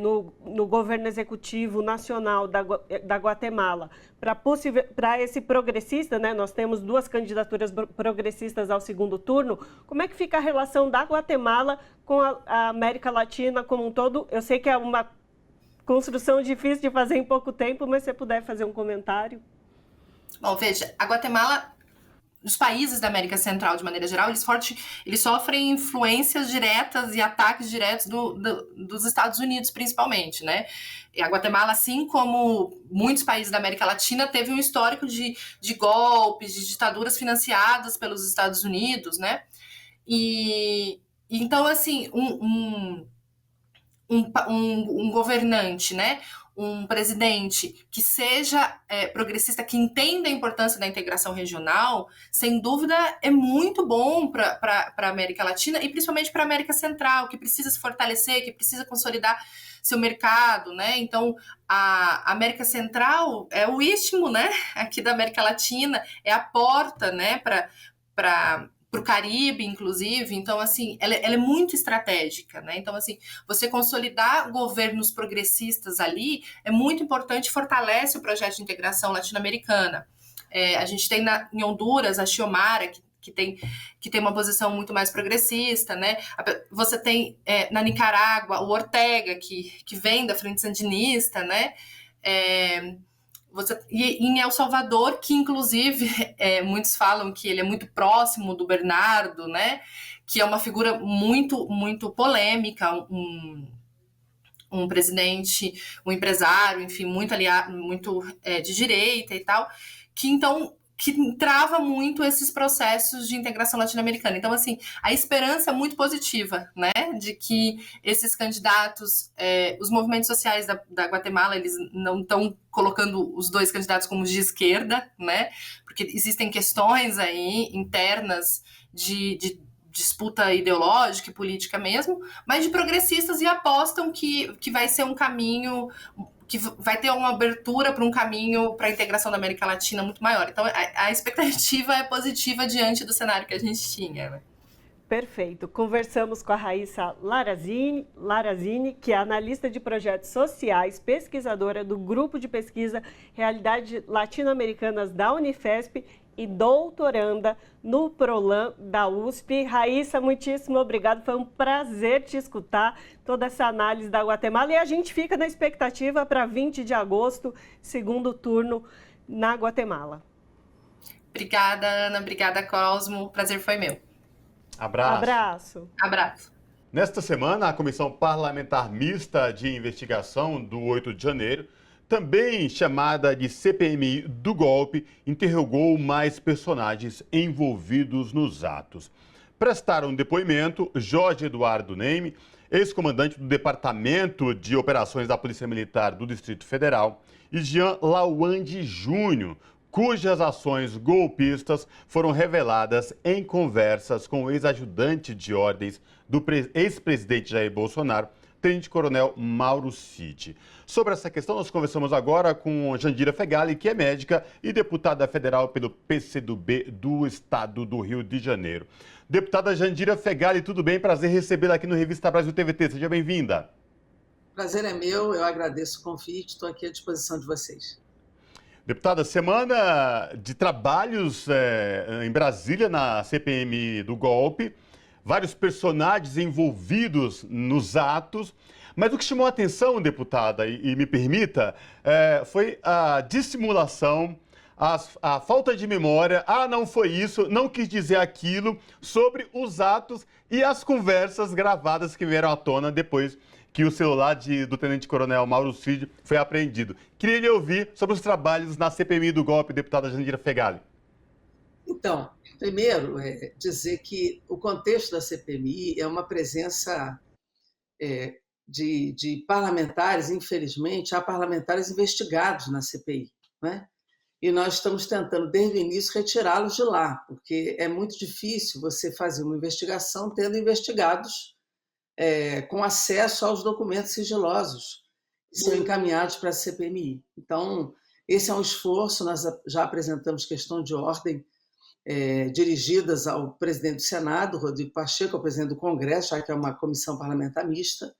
no governo executivo nacional da Guatemala, para esse progressista, né? Nós temos duas candidaturas progressistas ao segundo turno. Como é que fica a relação da Guatemala com a América Latina como um todo? Eu sei que é uma construção difícil de fazer em pouco tempo, mas se você puder fazer um comentário. Bom, veja, a Guatemala, os países da América Central, de maneira geral, eles sofrem influências diretas e ataques diretos dos Estados Unidos, principalmente, né? E a Guatemala, assim como muitos países da América Latina, teve um histórico de golpes, de ditaduras financiadas pelos Estados Unidos, né? E então, assim, um governante, né? Um presidente que seja progressista, que entenda a importância da integração regional, sem dúvida é muito bom para a América Latina e principalmente para a América Central, que precisa se fortalecer, que precisa consolidar seu mercado, né? Então, a América Central é o istmo, né? Aqui da América Latina, é a porta, né? Para o Caribe, inclusive. Então, assim, ela é muito estratégica, né? Então, assim, você consolidar governos progressistas ali é muito importante, fortalece o projeto de integração latino-americana. A gente tem em Honduras a Xiomara, que tem uma posição muito mais progressista, né? Você tem na Nicarágua o Ortega, que vem da Frente Sandinista, né? E em El Salvador, que inclusive muitos falam que ele é muito próximo do Bernardo, né? Que é uma figura muito, muito polêmica, um presidente, um empresário, enfim, muito aliado, muito de direita e tal, que trava muito esses processos de integração latino-americana. Então, assim, a esperança é muito positiva, né, de que esses candidatos, os movimentos sociais da Guatemala, eles não estão colocando os dois candidatos como de esquerda, né, porque existem questões aí internas de disputa ideológica e política mesmo, mas de progressistas, e apostam que vai ser um caminho, que vai ter uma abertura para um caminho para a integração da América Latina muito maior. Então, a expectativa é positiva diante do cenário que a gente tinha, né? Perfeito. Conversamos com a Raíssa Larazini, que é analista de projetos sociais, pesquisadora do Grupo de Pesquisa Realidades Latino-Americanas da Unifesp e doutoranda no PROLAN da USP. Raíssa, muitíssimo obrigado. Foi um prazer te escutar, toda essa análise da Guatemala. E a gente fica na expectativa para 20 de agosto, segundo turno na Guatemala. Obrigada, Ana. Obrigada, Cosmo. O prazer foi meu. Abraço. Abraço. Nesta semana, a Comissão Parlamentar Mista de Investigação do 8 de janeiro, também chamada de CPMI do golpe, interrogou mais personagens envolvidos nos atos. Prestaram depoimento Jorge Eduardo Neme, ex-comandante do Departamento de Operações da Polícia Militar do Distrito Federal, e Jean Lawande Júnior, cujas ações golpistas foram reveladas em conversas com o ex-ajudante de ordens do ex-presidente Jair Bolsonaro, tenente-coronel Mauro Cid. Sobre essa questão, nós conversamos agora com Jandira Fegali, que é médica e deputada federal pelo PCdoB do estado do Rio de Janeiro. Deputada Jandira Fegali, tudo bem? Prazer recebê-la aqui no Revista Brasil TVT. Seja bem-vinda. Prazer é meu, eu agradeço o convite, estou aqui à disposição de vocês. Deputada, semana de trabalhos em Brasília, na CPMI do golpe, vários personagens envolvidos nos atos, mas o que chamou a atenção, deputada, e me permita, foi a dissimulação, a falta de memória, não foi isso, não quis dizer aquilo, sobre os atos e as conversas gravadas que vieram à tona depois que o celular do tenente-coronel Mauro Cid foi apreendido. Queria lhe ouvir sobre os trabalhos na CPMI do golpe, deputada Jandira Fegali. Então, primeiro, dizer que o contexto da CPMI é uma presença de parlamentares, infelizmente, há parlamentares investigados na CPI, né? E nós estamos tentando, desde o início, retirá-los de lá, porque é muito difícil você fazer uma investigação tendo investigados com acesso aos documentos sigilosos que são encaminhados para a CPMI. Então, esse é um esforço, nós já apresentamos questão de ordem dirigidas ao presidente do Senado, Rodrigo Pacheco, ao presidente do Congresso, já que é uma comissão parlamentar mista,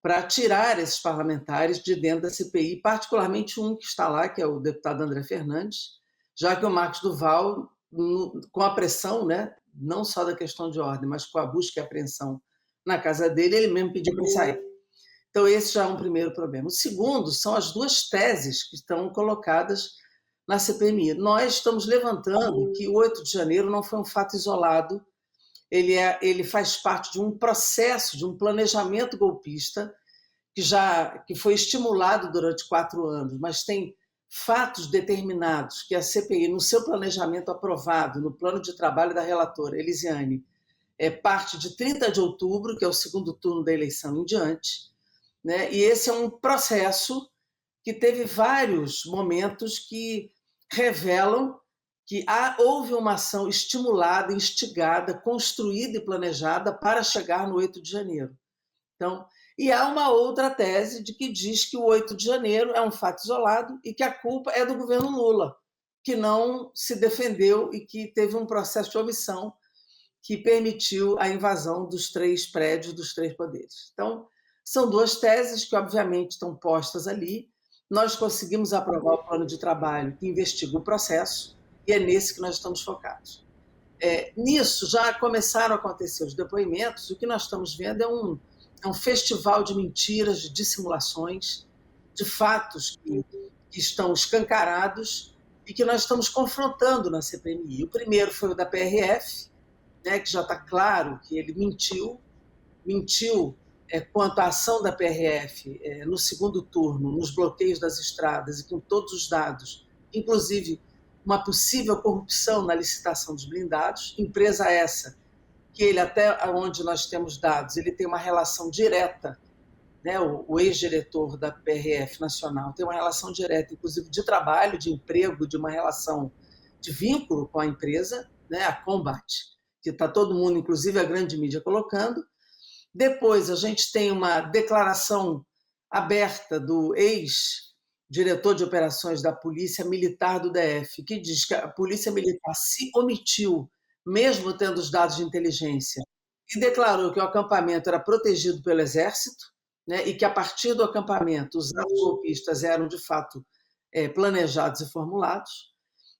para tirar esses parlamentares de dentro da CPI, particularmente um que está lá, que é o deputado André Fernandes, já que o Marcos Duval, com a pressão, né, não só da questão de ordem, mas com a busca e apreensão na casa dele, ele mesmo pediu para sair. Então, esse já é um primeiro problema. O segundo são as duas teses que estão colocadas na CPMI. Nós estamos levantando que o 8 de janeiro não foi um fato isolado, ele faz parte de um processo, de um planejamento golpista que foi estimulado durante 4 anos, mas tem fatos determinados que a CPI, no seu planejamento aprovado, no plano de trabalho da relatora Elisiane, parte de 30 de outubro, que é o segundo turno da eleição em diante, né? E esse é um processo que teve vários momentos que revelam que houve uma ação estimulada, instigada, construída e planejada para chegar no 8 de janeiro. Então, e há uma outra tese de que diz que o 8 de janeiro é um fato isolado e que a culpa é do governo Lula, que não se defendeu e que teve um processo de omissão que permitiu a invasão dos 3 prédios, dos 3 poderes. Então, são duas teses que, obviamente, estão postas ali. Nós conseguimos aprovar o plano de trabalho que investiga o processo e é nesse que nós estamos focados. Nisso, já começaram a acontecer os depoimentos. O que nós estamos vendo é um festival de mentiras, de dissimulações, de fatos que que estão escancarados e que nós estamos confrontando na CPMI. O primeiro foi o da PRF, né, que já está claro que ele mentiu quanto à ação da PRF no segundo turno, nos bloqueios das estradas e com todos os dados, inclusive uma possível corrupção na licitação dos blindados, empresa essa que ele, até onde nós temos dados, ele tem uma relação direta, né, o ex-diretor da PRF Nacional tem uma relação direta, inclusive de trabalho, de emprego, de uma relação de vínculo com a empresa, né, a Combat, que está todo mundo, inclusive a grande mídia, colocando. Depois a gente tem uma declaração aberta do ex-diretor de operações da Polícia Militar do DF, que diz que a Polícia Militar se omitiu, mesmo tendo os dados de inteligência, e declarou que o acampamento era protegido pelo Exército, né, e que a partir do acampamento os atos golpistas eram de fato planejados e formulados.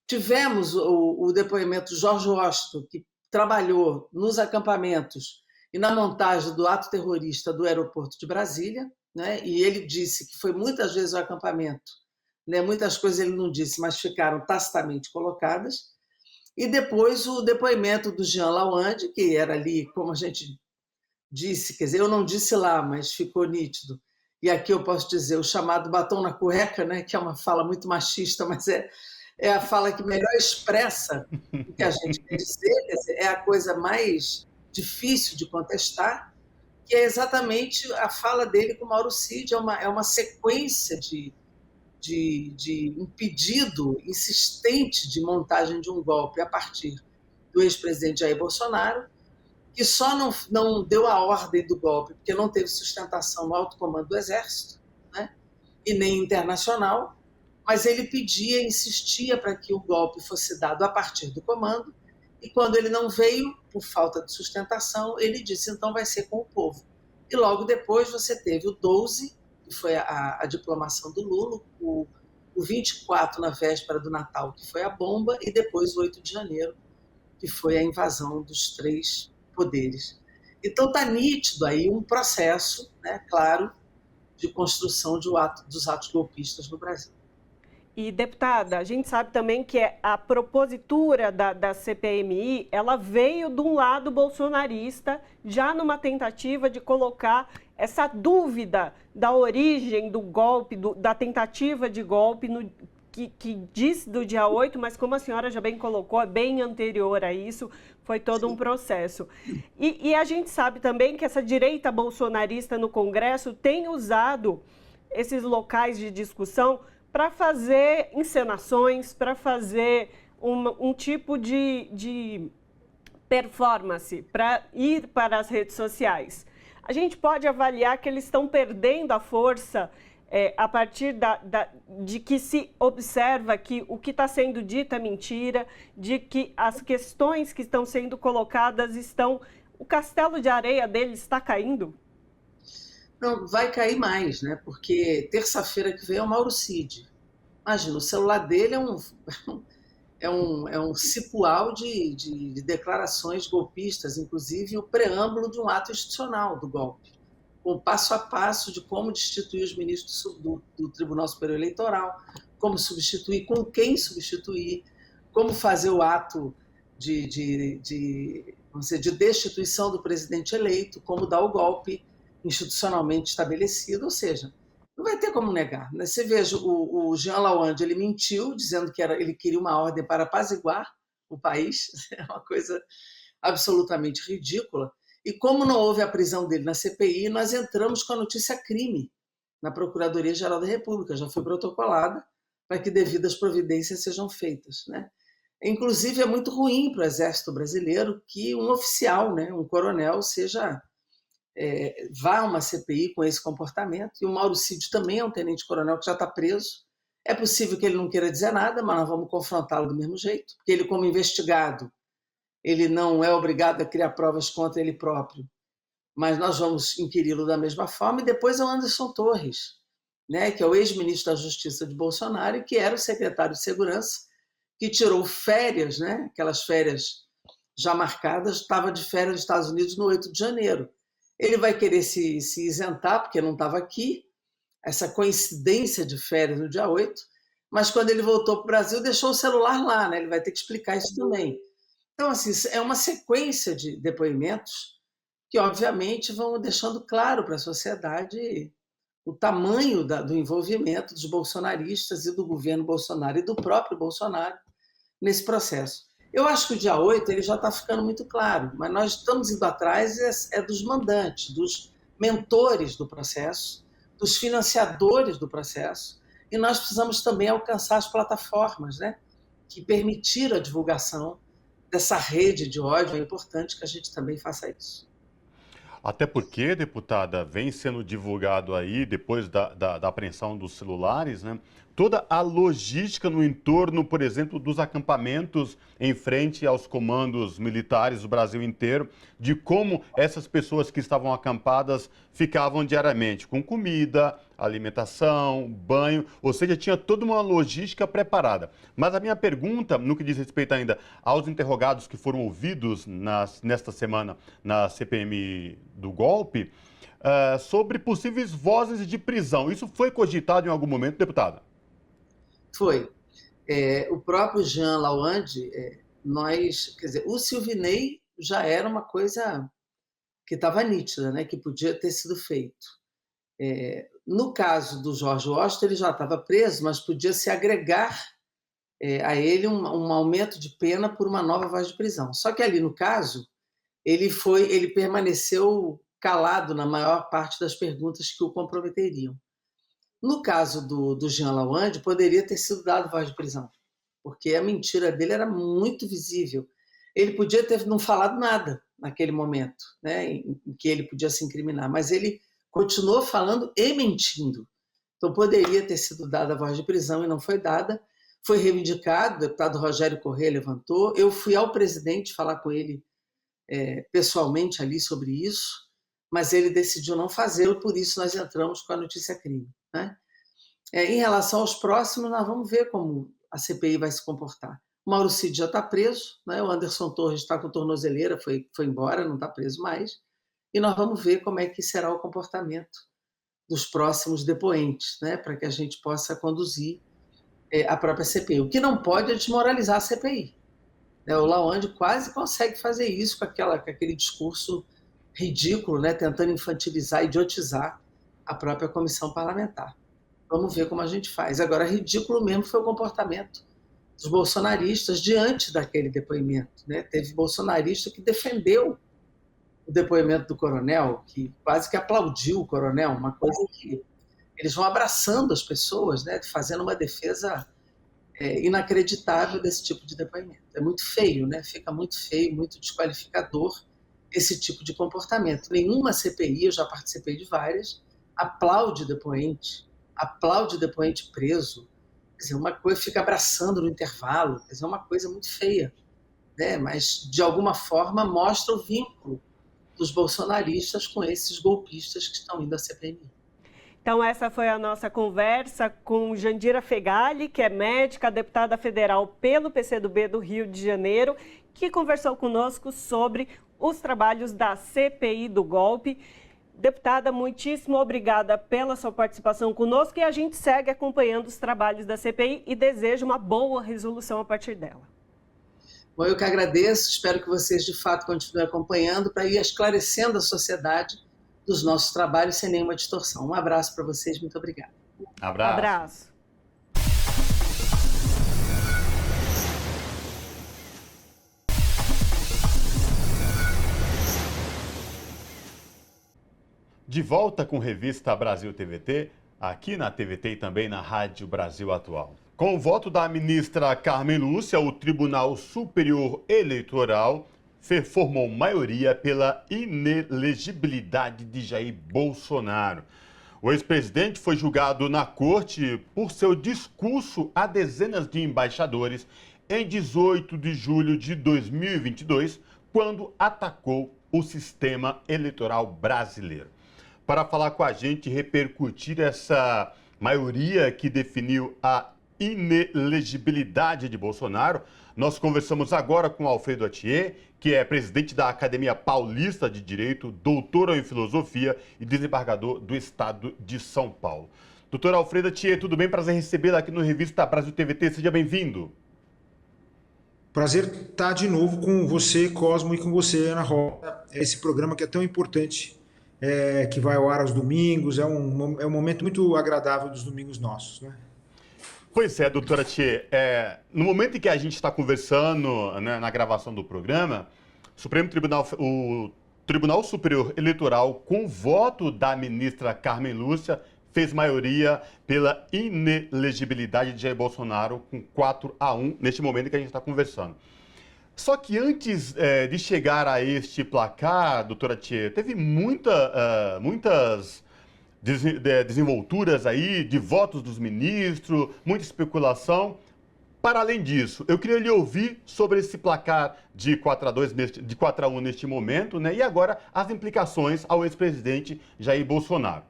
Tivemos o depoimento de Jorge Washington, que trabalhou nos acampamentos e na montagem do ato terrorista do aeroporto de Brasília, né? E ele disse que foi muitas vezes o acampamento, né? Muitas coisas ele não disse, mas ficaram tacitamente colocadas. E depois o depoimento do Jean Lawande, que era ali, como a gente disse, quer dizer, eu não disse lá, mas ficou nítido. E aqui eu posso dizer o chamado batom na cueca, né? Que é uma fala muito machista, mas é a fala que melhor expressa o que a gente quer dizer, é a coisa mais difícil de contestar, que é exatamente a fala dele com o Mauro Cid, é uma sequência de um pedido insistente de montagem de um golpe a partir do ex-presidente Jair Bolsonaro, que só não deu a ordem do golpe, porque não teve sustentação no alto comando do Exército, né? E nem internacional, mas ele pedia, insistia para que o golpe fosse dado a partir do comando, e quando ele não veio, por falta de sustentação, ele disse, então vai ser com o povo. E logo depois você teve o 12, que foi a diplomação do Lula, o 24 na véspera do Natal, que foi a bomba, e depois o 8 de janeiro, que foi a invasão dos 3 poderes. Então está nítido aí um processo, né, claro, de construção dos atos golpistas no Brasil. E, deputada, a gente sabe também que a propositura da CPMI, ela veio de um lado bolsonarista, já numa tentativa de colocar essa dúvida da origem do golpe, da tentativa de golpe, que diz do dia 8, mas como a senhora já bem colocou, é bem anterior a isso, foi todo um processo. E a gente sabe também que essa direita bolsonarista no Congresso tem usado esses locais de discussão para fazer encenações, para fazer um tipo de performance, para ir para as redes sociais. A gente pode avaliar que eles estão perdendo a força a partir de que se observa que o que está sendo dito é mentira, de que as questões que estão sendo colocadas o castelo de areia deles está caindo? Não, vai cair mais, né? Porque terça-feira que vem é o Mauro Cid. Imagina, o celular dele é um cipual de declarações golpistas, inclusive o preâmbulo de um ato institucional do golpe, com o passo a passo de como destituir os ministros do Tribunal Superior Eleitoral, como substituir, com quem substituir, como fazer o ato de destituição do presidente eleito, como dar o golpe institucionalmente estabelecido, ou seja, não vai ter como negar. Você veja, o Jean Lawande, ele mentiu, dizendo que ele queria uma ordem para apaziguar o país, é uma coisa absolutamente ridícula. E como não houve a prisão dele na CPI, nós entramos com a notícia crime na Procuradoria-Geral da República, já foi protocolada para que devidas providências sejam feitas, né? Inclusive, é muito ruim para o Exército Brasileiro que um oficial, né, um coronel, vá a uma CPI com esse comportamento. E o Mauro Cid também é um tenente-coronel que já está preso. É possível que ele não queira dizer nada, mas nós vamos confrontá-lo do mesmo jeito, porque ele, como investigado, ele não é obrigado a criar provas contra ele próprio, mas nós vamos inquiri-lo da mesma forma. E depois é o Anderson Torres, né, que é o ex-ministro da Justiça de Bolsonaro e que era o secretário de Segurança, que tirou férias, né, aquelas férias já marcadas, estava de férias nos Estados Unidos no 8 de janeiro. Ele vai querer se isentar, porque não estava aqui, essa coincidência de férias no dia 8, mas quando ele voltou para o Brasil, deixou o celular lá, né? Ele vai ter que explicar isso também. Então, assim, é uma sequência de depoimentos que, obviamente, vão deixando claro para a sociedade o tamanho do envolvimento dos bolsonaristas e do governo Bolsonaro e do próprio Bolsonaro nesse processo. Eu acho que o dia 8 ele já está ficando muito claro, mas nós estamos indo atrás dos mandantes, dos mentores do processo, dos financiadores do processo, e nós precisamos também alcançar as plataformas, né, que permitiram a divulgação dessa rede de ódio. É importante que a gente também faça isso. Até porque, deputada, vem sendo divulgado aí, depois da apreensão dos celulares, né, toda a logística no entorno, por exemplo, dos acampamentos em frente aos comandos militares do Brasil inteiro, de como essas pessoas que estavam acampadas ficavam diariamente, com comida, alimentação, banho, ou seja, tinha toda uma logística preparada. Mas a minha pergunta, no que diz respeito ainda aos interrogados que foram ouvidos nesta semana na CPMI do golpe, sobre possíveis vozes de prisão. Isso foi cogitado em algum momento, deputada? Foi. O próprio Jean Lawande, quer dizer, o Silvinei já era uma coisa que estava nítida, né, que podia ter sido feito. No caso do Jorge Washington, ele já estava preso, mas podia se agregar a ele um aumento de pena por uma nova voz de prisão. Só que ali, no caso, ele permaneceu calado na maior parte das perguntas que o comprometeriam. No caso do Jean Lawande, poderia ter sido dado voz de prisão, porque a mentira dele era muito visível. Ele podia ter não falado nada naquele momento, né, em que ele podia se incriminar, mas ele continuou falando e mentindo. Então, poderia ter sido dada a voz de prisão e não foi dada. Foi reivindicado, o deputado Rogério Corrêa levantou. Eu fui ao presidente falar com ele pessoalmente ali sobre isso, mas ele decidiu não fazê-lo, por isso nós entramos com a notícia crime, né? Em relação aos próximos, nós vamos ver como a CPI vai se comportar. O Mauro Cid já está preso, né? O Anderson Torres está com tornozeleira, foi embora, não está preso mais, e nós vamos ver como é que será o comportamento dos próximos depoentes, né? Para que a gente possa conduzir a própria CPI. O que não pode é desmoralizar a CPI. O Lawande quase consegue fazer isso com aquele discurso ridículo, né, tentando infantilizar, idiotizar a própria comissão parlamentar. Vamos ver como a gente faz. Agora, ridículo mesmo foi o comportamento dos bolsonaristas diante daquele depoimento, né? Teve bolsonarista que defendeu o depoimento do coronel, que quase que aplaudiu o coronel, uma coisa que eles vão abraçando as pessoas, né, fazendo uma defesa inacreditável desse tipo de depoimento. É muito feio, né? Fica muito feio, muito desqualificador esse tipo de comportamento. Nenhuma CPI, eu já participei de várias, aplaude depoente preso. Quer dizer, uma coisa fica abraçando no intervalo, quer dizer, uma coisa muito feia, né? Mas, de alguma forma, mostra o vínculo dos bolsonaristas com esses golpistas que estão indo à CPMI. Então, essa foi a nossa conversa com Jandira Fegali, que é médica, deputada federal pelo PCdoB do Rio de Janeiro, que conversou conosco sobre os trabalhos da CPI do golpe. Deputada, muitíssimo obrigada pela sua participação conosco e a gente segue acompanhando os trabalhos da CPI e deseja uma boa resolução a partir dela. Bom, eu que agradeço, espero que vocês de fato continuem acompanhando para ir esclarecendo a sociedade dos nossos trabalhos sem nenhuma distorção. Um abraço para vocês, muito obrigada. Abraço. De volta com Revista Brasil TVT, aqui na TVT e também na Rádio Brasil Atual. Com o voto da ministra Carmen Lúcia, o Tribunal Superior Eleitoral formou maioria pela inelegibilidade de Jair Bolsonaro. O ex-presidente foi julgado na corte por seu discurso a dezenas de embaixadores em 18 de julho de 2022, quando atacou o sistema eleitoral brasileiro. Para falar com a gente e repercutir essa maioria que definiu a inelegibilidade de Bolsonaro, nós conversamos agora com Alfredo Atier, que é presidente da Academia Paulista de Direito, doutor em Filosofia e desembargador do Estado de São Paulo. Doutora Alfreda Thier, tudo bem? Prazer recebê-la aqui no Revista Brasil TVT. Seja bem-vindo. Prazer estar de novo com você, Cosmo, e com você, Ana Rosa. Esse programa que é tão importante, que vai ao ar aos domingos, é um momento muito agradável dos domingos nossos, né? Pois é, doutora Thier. No momento em que a gente está conversando, né, na gravação do programa, o Tribunal Superior Eleitoral, com voto da ministra Carmen Lúcia, fez maioria pela inelegibilidade de Jair Bolsonaro com 4-1, neste momento que a gente está conversando. Só que antes de chegar a este placar, doutora Thier, teve muitas desenvolturas aí de votos dos ministros, muita especulação. Para além disso, eu queria lhe ouvir sobre esse placar de 4-1 neste momento, né? E agora as implicações ao ex-presidente Jair Bolsonaro.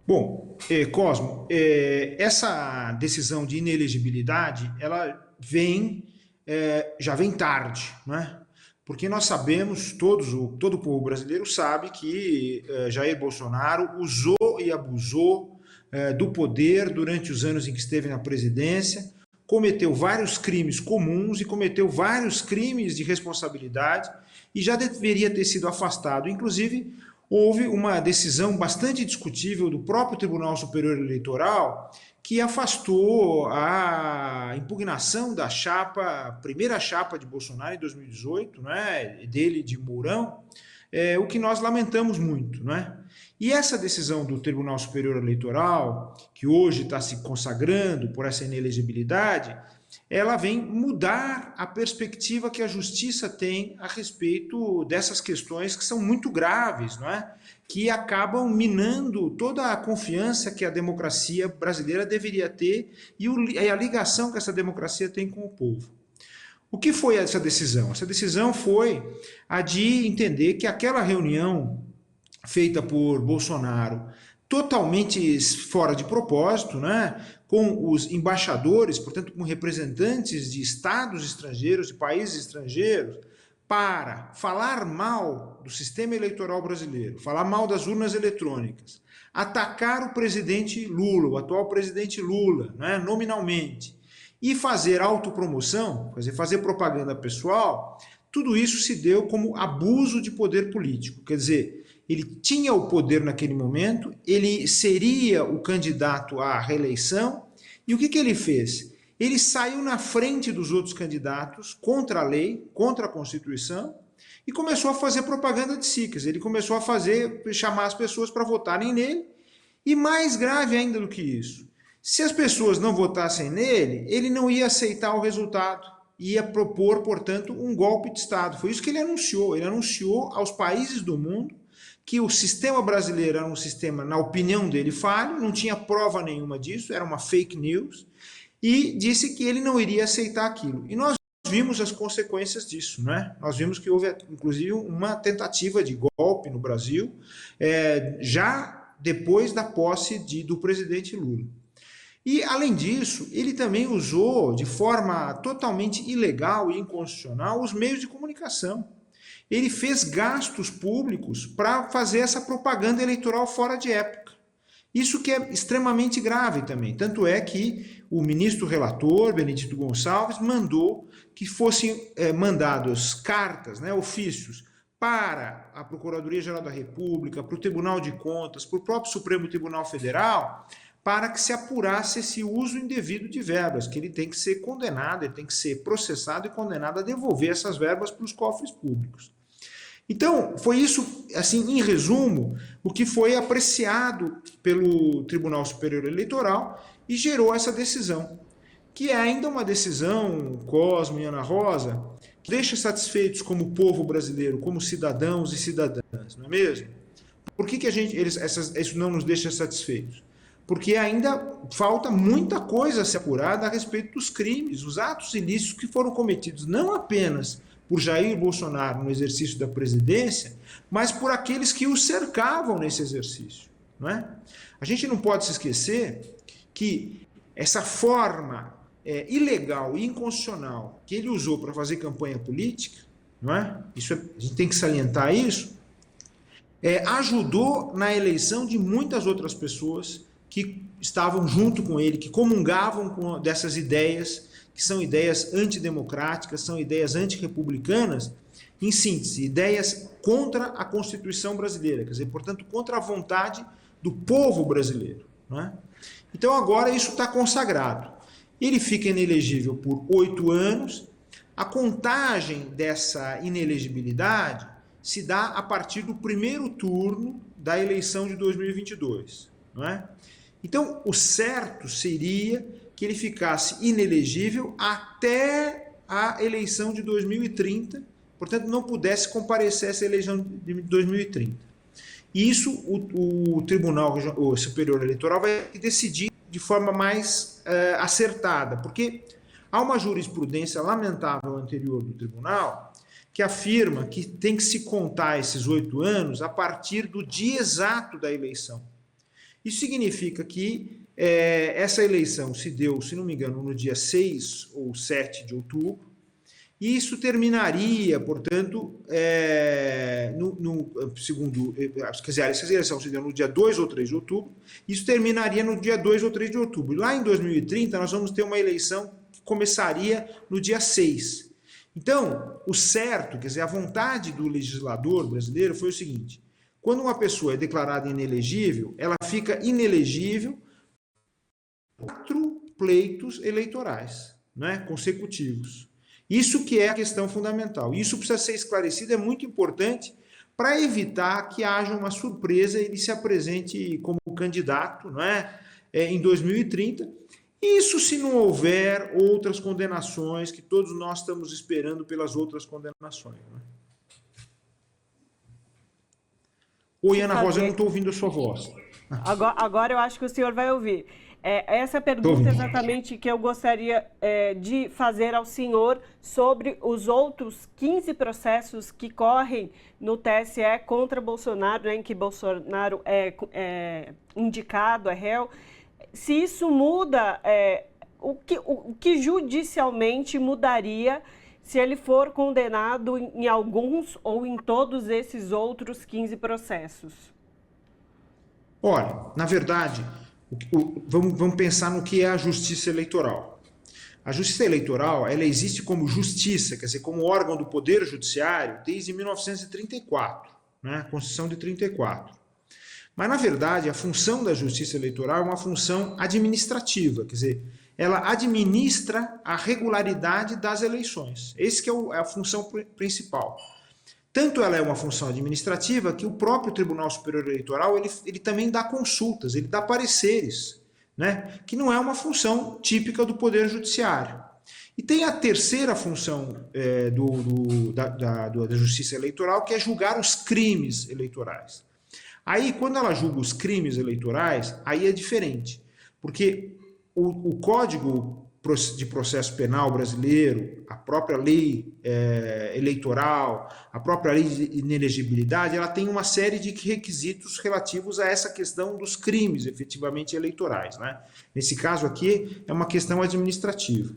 Bom, Cosmo, essa decisão de inelegibilidade, ela já vem tarde, né? Porque nós sabemos, todo o povo brasileiro sabe que Jair Bolsonaro usou e abusou do poder durante os anos em que esteve na presidência, cometeu vários crimes comuns e cometeu vários crimes de responsabilidade e já deveria ter sido afastado. Inclusive, houve uma decisão bastante discutível do próprio Tribunal Superior Eleitoral que afastou a impugnação da primeira chapa de Bolsonaro em 2018, né, dele de Mourão, o que nós lamentamos muito, né? E essa decisão do Tribunal Superior Eleitoral, que hoje está se consagrando por essa inelegibilidade, ela vem mudar a perspectiva que a justiça tem a respeito dessas questões que são muito graves, não é? Que acabam minando toda a confiança que a democracia brasileira deveria ter e a ligação que essa democracia tem com o povo. O que foi essa decisão? Essa decisão foi a de entender que aquela reunião feita por Bolsonaro, totalmente fora de propósito, né, com os embaixadores, portanto, com representantes de estados estrangeiros, de países estrangeiros, para falar mal do sistema eleitoral brasileiro, falar mal das urnas eletrônicas, atacar o presidente Lula, o atual presidente Lula, né, nominalmente, e fazer autopromoção, fazer propaganda pessoal, tudo isso se deu como abuso de poder político. Quer dizer, ele tinha o poder naquele momento, ele seria o candidato à reeleição, e o que ele fez? Ele saiu na frente dos outros candidatos contra a lei, contra a Constituição, e começou a fazer propaganda de si. Quer dizer, ele começou a chamar as pessoas para votarem nele, e mais grave ainda do que isso, se as pessoas não votassem nele, ele não ia aceitar o resultado, ia propor, portanto, um golpe de Estado. Foi isso que ele anunciou aos países do mundo que o sistema brasileiro era um sistema, na opinião dele, falho, não tinha prova nenhuma disso, era uma fake news, e disse que ele não iria aceitar aquilo. E nós vimos as consequências disso, né? Nós vimos que houve, inclusive, uma tentativa de golpe no Brasil, já depois da posse do presidente Lula. E, além disso, ele também usou, de forma totalmente ilegal e inconstitucional, os meios de comunicação. Ele fez gastos públicos para fazer essa propaganda eleitoral fora de época. Isso que é extremamente grave também. Tanto é que o ministro relator, Benedito Gonçalves, mandou que fossem mandados cartas, né, ofícios, para a Procuradoria-Geral da República, para o Tribunal de Contas, para o próprio Supremo Tribunal Federal, para que se apurasse esse uso indevido de verbas, que ele tem que ser condenado, ele tem que ser processado e condenado a devolver essas verbas para os cofres públicos. Então, foi isso, assim, em resumo, o que foi apreciado pelo Tribunal Superior Eleitoral e gerou essa decisão, que é ainda uma decisão, Cosmo e Ana Rosa, que deixa satisfeitos como povo brasileiro, como cidadãos e cidadãs, não é mesmo? Por que isso não nos deixa satisfeitos? Porque ainda falta muita coisa a ser apurada a respeito dos crimes, os atos ilícitos que foram cometidos, não apenas por Jair Bolsonaro no exercício da presidência, mas por aqueles que o cercavam nesse exercício, não é? A gente não pode se esquecer que essa forma ilegal e inconstitucional que ele usou para fazer campanha política, não é? A gente tem que salientar isso, ajudou na eleição de muitas outras pessoas que estavam junto com ele, que comungavam dessas ideias, que são ideias antidemocráticas, são ideias antirrepublicanas, em síntese, ideias contra a Constituição brasileira, quer dizer, portanto, contra a vontade do povo brasileiro. Não é? Então, agora isso está consagrado. Ele fica inelegível por 8 anos. A contagem dessa inelegibilidade se dá a partir do primeiro turno da eleição de 2022. Não é? Então, o certo seria que ele ficasse inelegível até a eleição de 2030, portanto, não pudesse comparecer a essa eleição de 2030. E isso o Tribunal Superior Eleitoral vai decidir de forma mais acertada, porque há uma jurisprudência lamentável anterior do Tribunal que afirma que tem que se contar esses 8 anos a partir do dia exato da eleição. Isso significa que essa eleição se deu, se não me engano, no dia 6 ou 7 de outubro, e isso terminaria, portanto, quer dizer, essa eleição se deu no dia 2 ou 3 de outubro, isso terminaria no dia 2 ou 3 de outubro. Lá em 2030, nós vamos ter uma eleição que começaria no dia 6. Então, o certo, quer dizer, a vontade do legislador brasileiro foi o seguinte: quando uma pessoa é declarada inelegível, ela fica inelegível 4 pleitos eleitorais, né, consecutivos. Isso que é a questão fundamental. Isso precisa ser esclarecido, é muito importante para evitar que haja uma surpresa e ele se apresente como candidato, não é, em 2030. Isso se não houver outras condenações, que todos nós estamos esperando pelas outras condenações. Não é? Oi, Ana Rosa, eu não estou ouvindo a sua voz. Agora eu acho que o senhor vai ouvir. Essa pergunta exatamente que eu gostaria de fazer ao senhor sobre os outros 15 processos que correm no TSE contra Bolsonaro, né, em que Bolsonaro é indicado, é réu. Se isso muda, o que judicialmente mudaria se ele for condenado em alguns ou em todos esses outros 15 processos? Olha, na verdade, vamos pensar no que é a justiça eleitoral. A justiça eleitoral, ela existe como justiça, quer dizer, como órgão do Poder Judiciário desde 1934, né, a Constituição de 34. Mas, na verdade, a função da justiça eleitoral é uma função administrativa, quer dizer, ela administra a regularidade das eleições. Essa que é a função principal. Tanto ela é uma função administrativa que o próprio Tribunal Superior Eleitoral ele também dá consultas, ele dá pareceres, né? Que não é uma função típica do Poder Judiciário. E tem a terceira função da Justiça Eleitoral, que é julgar os crimes eleitorais. Aí, quando ela julga os crimes eleitorais, aí é diferente, porque o Código de Processo Penal brasileiro, a própria lei eleitoral, a própria lei de inelegibilidade, ela tem uma série de requisitos relativos a essa questão dos crimes efetivamente eleitorais, né? Nesse caso aqui, é uma questão administrativa.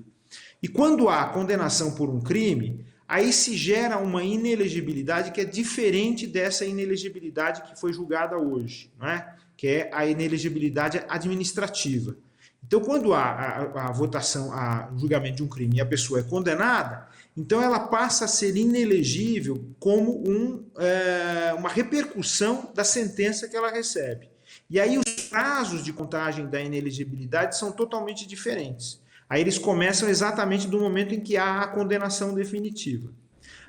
E quando há condenação por um crime, aí se gera uma inelegibilidade que é diferente dessa inelegibilidade que foi julgada hoje, né? Que é a inelegibilidade administrativa. Então, quando há a votação, o julgamento de um crime e a pessoa é condenada, então ela passa a ser inelegível como uma repercussão da sentença que ela recebe. E aí os prazos de contagem da inelegibilidade são totalmente diferentes. Aí eles começam exatamente do momento em que há a condenação definitiva.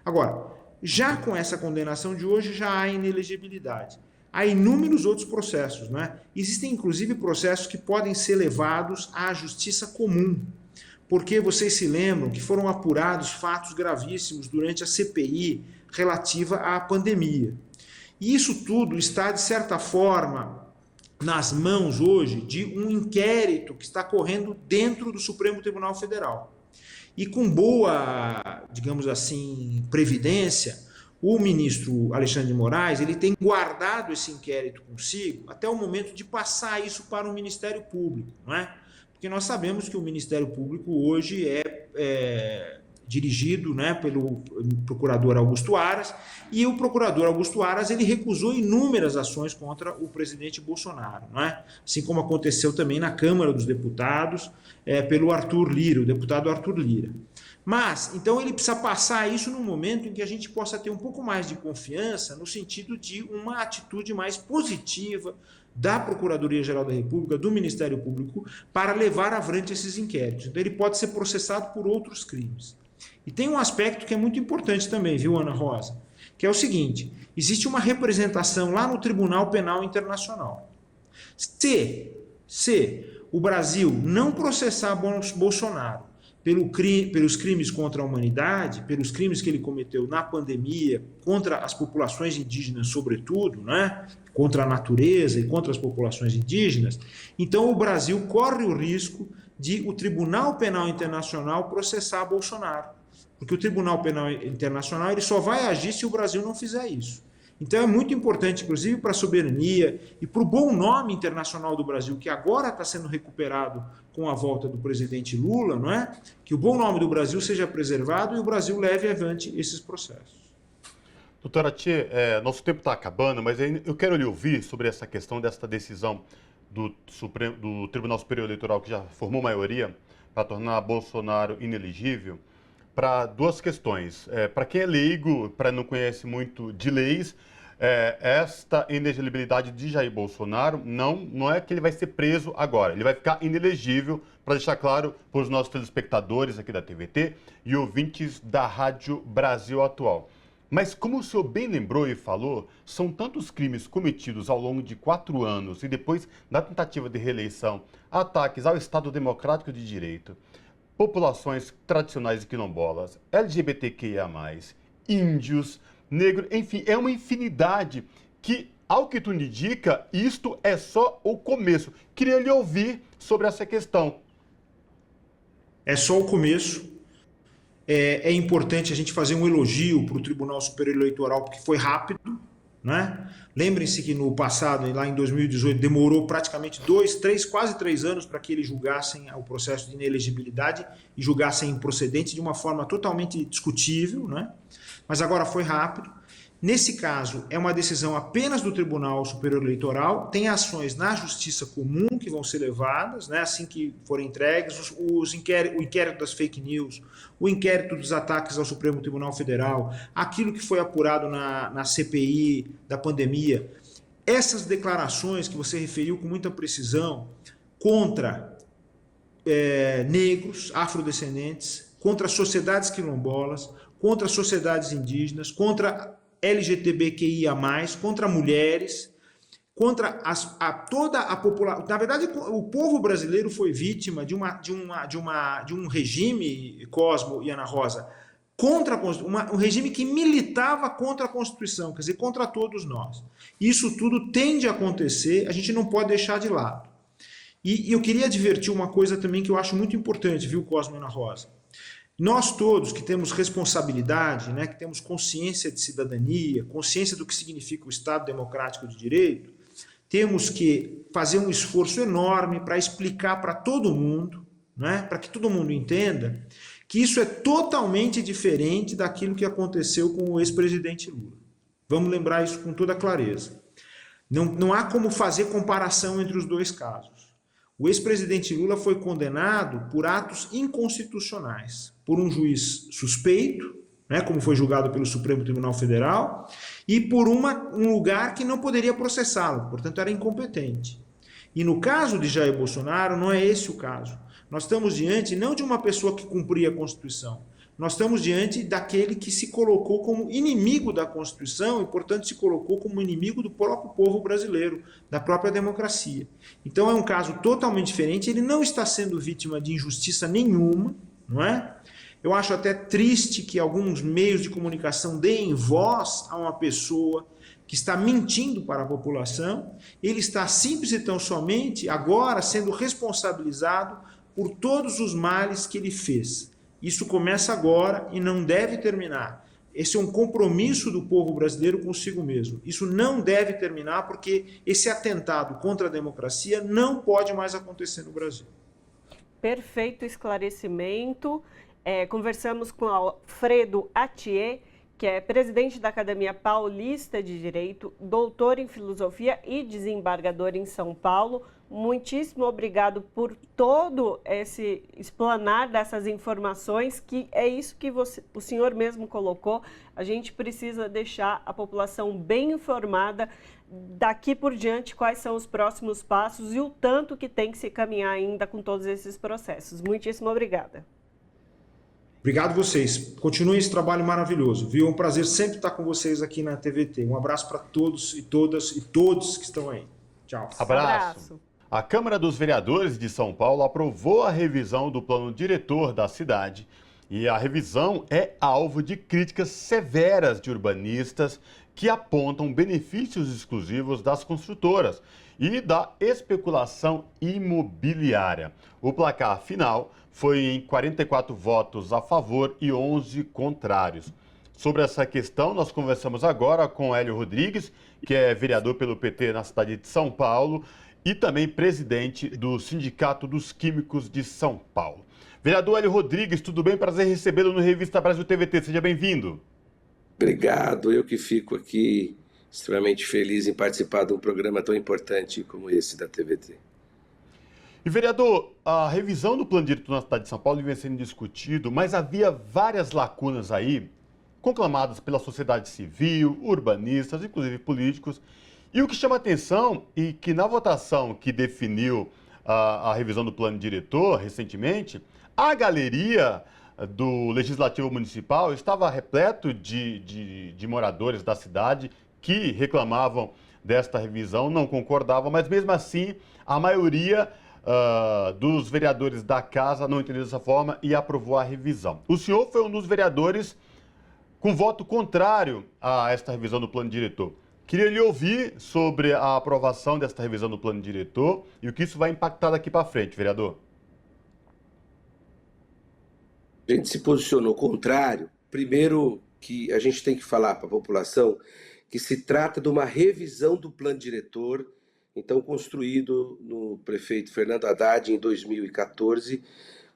Agora, já com essa condenação de hoje, já há inelegibilidade. Há inúmeros outros processos, né? Existem, inclusive, processos que podem ser levados à justiça comum, porque vocês se lembram que foram apurados fatos gravíssimos durante a CPI relativa à pandemia. E isso tudo está, de certa forma, nas mãos hoje de um inquérito que está correndo dentro do Supremo Tribunal Federal. E com boa, digamos assim, previdência, o ministro Alexandre de Moraes ele tem guardado esse inquérito consigo até o momento de passar isso para o Ministério Público, não é? Porque nós sabemos que o Ministério Público hoje dirigido, né, pelo procurador Augusto Aras, e o procurador Augusto Aras ele recusou inúmeras ações contra o presidente Bolsonaro, né? Assim como aconteceu também na Câmara dos Deputados pelo Arthur Lira, o deputado Arthur Lira. Mas, então, ele precisa passar isso num momento em que a gente possa ter um pouco mais de confiança no sentido de uma atitude mais positiva da Procuradoria-Geral da República, do Ministério Público, para levar à frente esses inquéritos. Então, ele pode ser processado por outros crimes. E tem um aspecto que é muito importante também, viu, Ana Rosa? Que é o seguinte, existe uma representação lá no Tribunal Penal Internacional. Se o Brasil não processar Bolsonaro pelos crimes contra a humanidade, pelos crimes que ele cometeu na pandemia, contra as populações indígenas, sobretudo, né? Contra a natureza e contra as populações indígenas, então o Brasil corre o risco de o Tribunal Penal Internacional processar Bolsonaro. Porque o Tribunal Penal Internacional ele só vai agir se o Brasil não fizer isso. Então é muito importante, inclusive, para a soberania e para o bom nome internacional do Brasil, que agora está sendo recuperado com a volta do presidente Lula, não é? Que o bom nome do Brasil seja preservado e o Brasil leve avante esses processos. Doutora Tia, nosso tempo está acabando, mas eu quero lhe ouvir sobre essa questão desta decisão do Tribunal Superior Eleitoral, que já formou maioria, para tornar Bolsonaro inelegível, para duas questões. Para quem é leigo, para não conhece muito de leis, esta inelegibilidade de Jair Bolsonaro não é que ele vai ser preso agora, ele vai ficar inelegível, para deixar claro para os nossos telespectadores aqui da TVT e ouvintes da Rádio Brasil Atual. Mas como o senhor bem lembrou e falou, são tantos crimes cometidos ao longo de 4 anos e depois da tentativa de reeleição, ataques ao Estado Democrático de Direito, populações tradicionais e quilombolas, LGBTQIA+, índios, negros, enfim, é uma infinidade que, ao que tudo indica, isto é só o começo. Queria lhe ouvir sobre essa questão. É só o começo. É importante a gente fazer um elogio para o Tribunal Superior Eleitoral, porque foi rápido, né? Lembrem-se que no passado, lá em 2018, demorou praticamente 2, 3, quase 3 anos para que eles julgassem o processo de inelegibilidade e julgassem improcedente de uma forma totalmente discutível, né? Mas agora foi rápido. Nesse caso, é uma decisão apenas do Tribunal Superior Eleitoral, tem ações na Justiça Comum que vão ser levadas, né, assim que forem entregues, o inquérito das fake news, o inquérito dos ataques ao Supremo Tribunal Federal, aquilo que foi apurado na CPI da pandemia. Essas declarações que você referiu com muita precisão contra negros, afrodescendentes, contra sociedades quilombolas, contra sociedades indígenas, contra LGBTQIA+, contra mulheres, contra toda a população. Na verdade, o povo brasileiro foi vítima de um regime, Cosmo e Ana Rosa, um regime que militava contra a Constituição, quer dizer, contra todos nós. Isso tudo tende a acontecer, a gente não pode deixar de lado. E eu queria advertir uma coisa também que eu acho muito importante, viu, Cosmo e Ana Rosa? Nós todos que temos responsabilidade, né, que temos consciência de cidadania, consciência do que significa o Estado Democrático de Direito, temos que fazer um esforço enorme para explicar para todo mundo, né, para que todo mundo entenda, que isso é totalmente diferente daquilo que aconteceu com o ex-presidente Lula. Vamos lembrar isso com toda clareza. Não há como fazer comparação entre os dois casos. O ex-presidente Lula foi condenado por atos inconstitucionais, por um juiz suspeito, né, como foi julgado pelo Supremo Tribunal Federal, e por um lugar que não poderia processá-lo, portanto era incompetente. E no caso de Jair Bolsonaro, não é esse o caso. Nós estamos diante não de uma pessoa que cumpria a Constituição, nós estamos diante daquele que se colocou como inimigo da Constituição e, portanto, se colocou como inimigo do próprio povo brasileiro, da própria democracia. Então é um caso totalmente diferente, ele não está sendo vítima de injustiça nenhuma, não é? Eu acho até triste que alguns meios de comunicação deem voz a uma pessoa que está mentindo para a população, ele está simples e tão somente agora sendo responsabilizado por todos os males que ele fez. Isso começa agora e não deve terminar. Esse é um compromisso do povo brasileiro consigo mesmo. Isso não deve terminar porque esse atentado contra a democracia não pode mais acontecer no Brasil. Perfeito esclarecimento. Conversamos com Alfredo Atier, que é presidente da Academia Paulista de Direito, doutor em Filosofia e desembargador em São Paulo. Muitíssimo obrigado por todo esse explanar dessas informações, que é isso que o senhor mesmo colocou. A gente precisa deixar a população bem informada daqui por diante quais são os próximos passos e o tanto que tem que se caminhar ainda com todos esses processos. Muitíssimo obrigada. Obrigado vocês. Continuem esse trabalho maravilhoso, viu? É um prazer sempre estar com vocês aqui na TVT. Um abraço para todos e todas e todos que estão aí. Tchau. Abraço. A Câmara dos Vereadores de São Paulo aprovou a revisão do plano diretor da cidade e a revisão é alvo de críticas severas de urbanistas que apontam benefícios exclusivos das construtoras e da especulação imobiliária. O placar final foi em 44 votos a favor e 11 contrários. Sobre essa questão, nós conversamos agora com Hélio Rodrigues, que é vereador pelo PT na cidade de São Paulo e também presidente do Sindicato dos Químicos de São Paulo. Vereador Hélio Rodrigues, tudo bem? Prazer recebê-lo no Revista Brasil TVT. Seja bem-vindo. Obrigado. Eu que fico aqui extremamente feliz em participar de um programa tão importante como esse da TVT. E, vereador, a revisão do plano diretor na cidade de São Paulo vinha sendo discutido, mas havia várias lacunas aí, conclamadas pela sociedade civil, urbanistas, inclusive políticos. E o que chama atenção é que na votação que definiu a revisão do plano diretor recentemente, a galeria do Legislativo Municipal estava repleto de moradores da cidade que reclamavam desta revisão, não concordavam, mas mesmo assim a maioria dos vereadores da casa não entendeu dessa forma e aprovou a revisão. O senhor foi um dos vereadores com voto contrário a esta revisão do plano diretor. Queria lhe ouvir sobre a aprovação desta revisão do plano diretor e o que isso vai impactar daqui para frente, vereador. A gente se posicionou contrário. Primeiro que a gente tem que falar para a população que se trata de uma revisão do plano diretor, então construído no prefeito Fernando Haddad em 2014,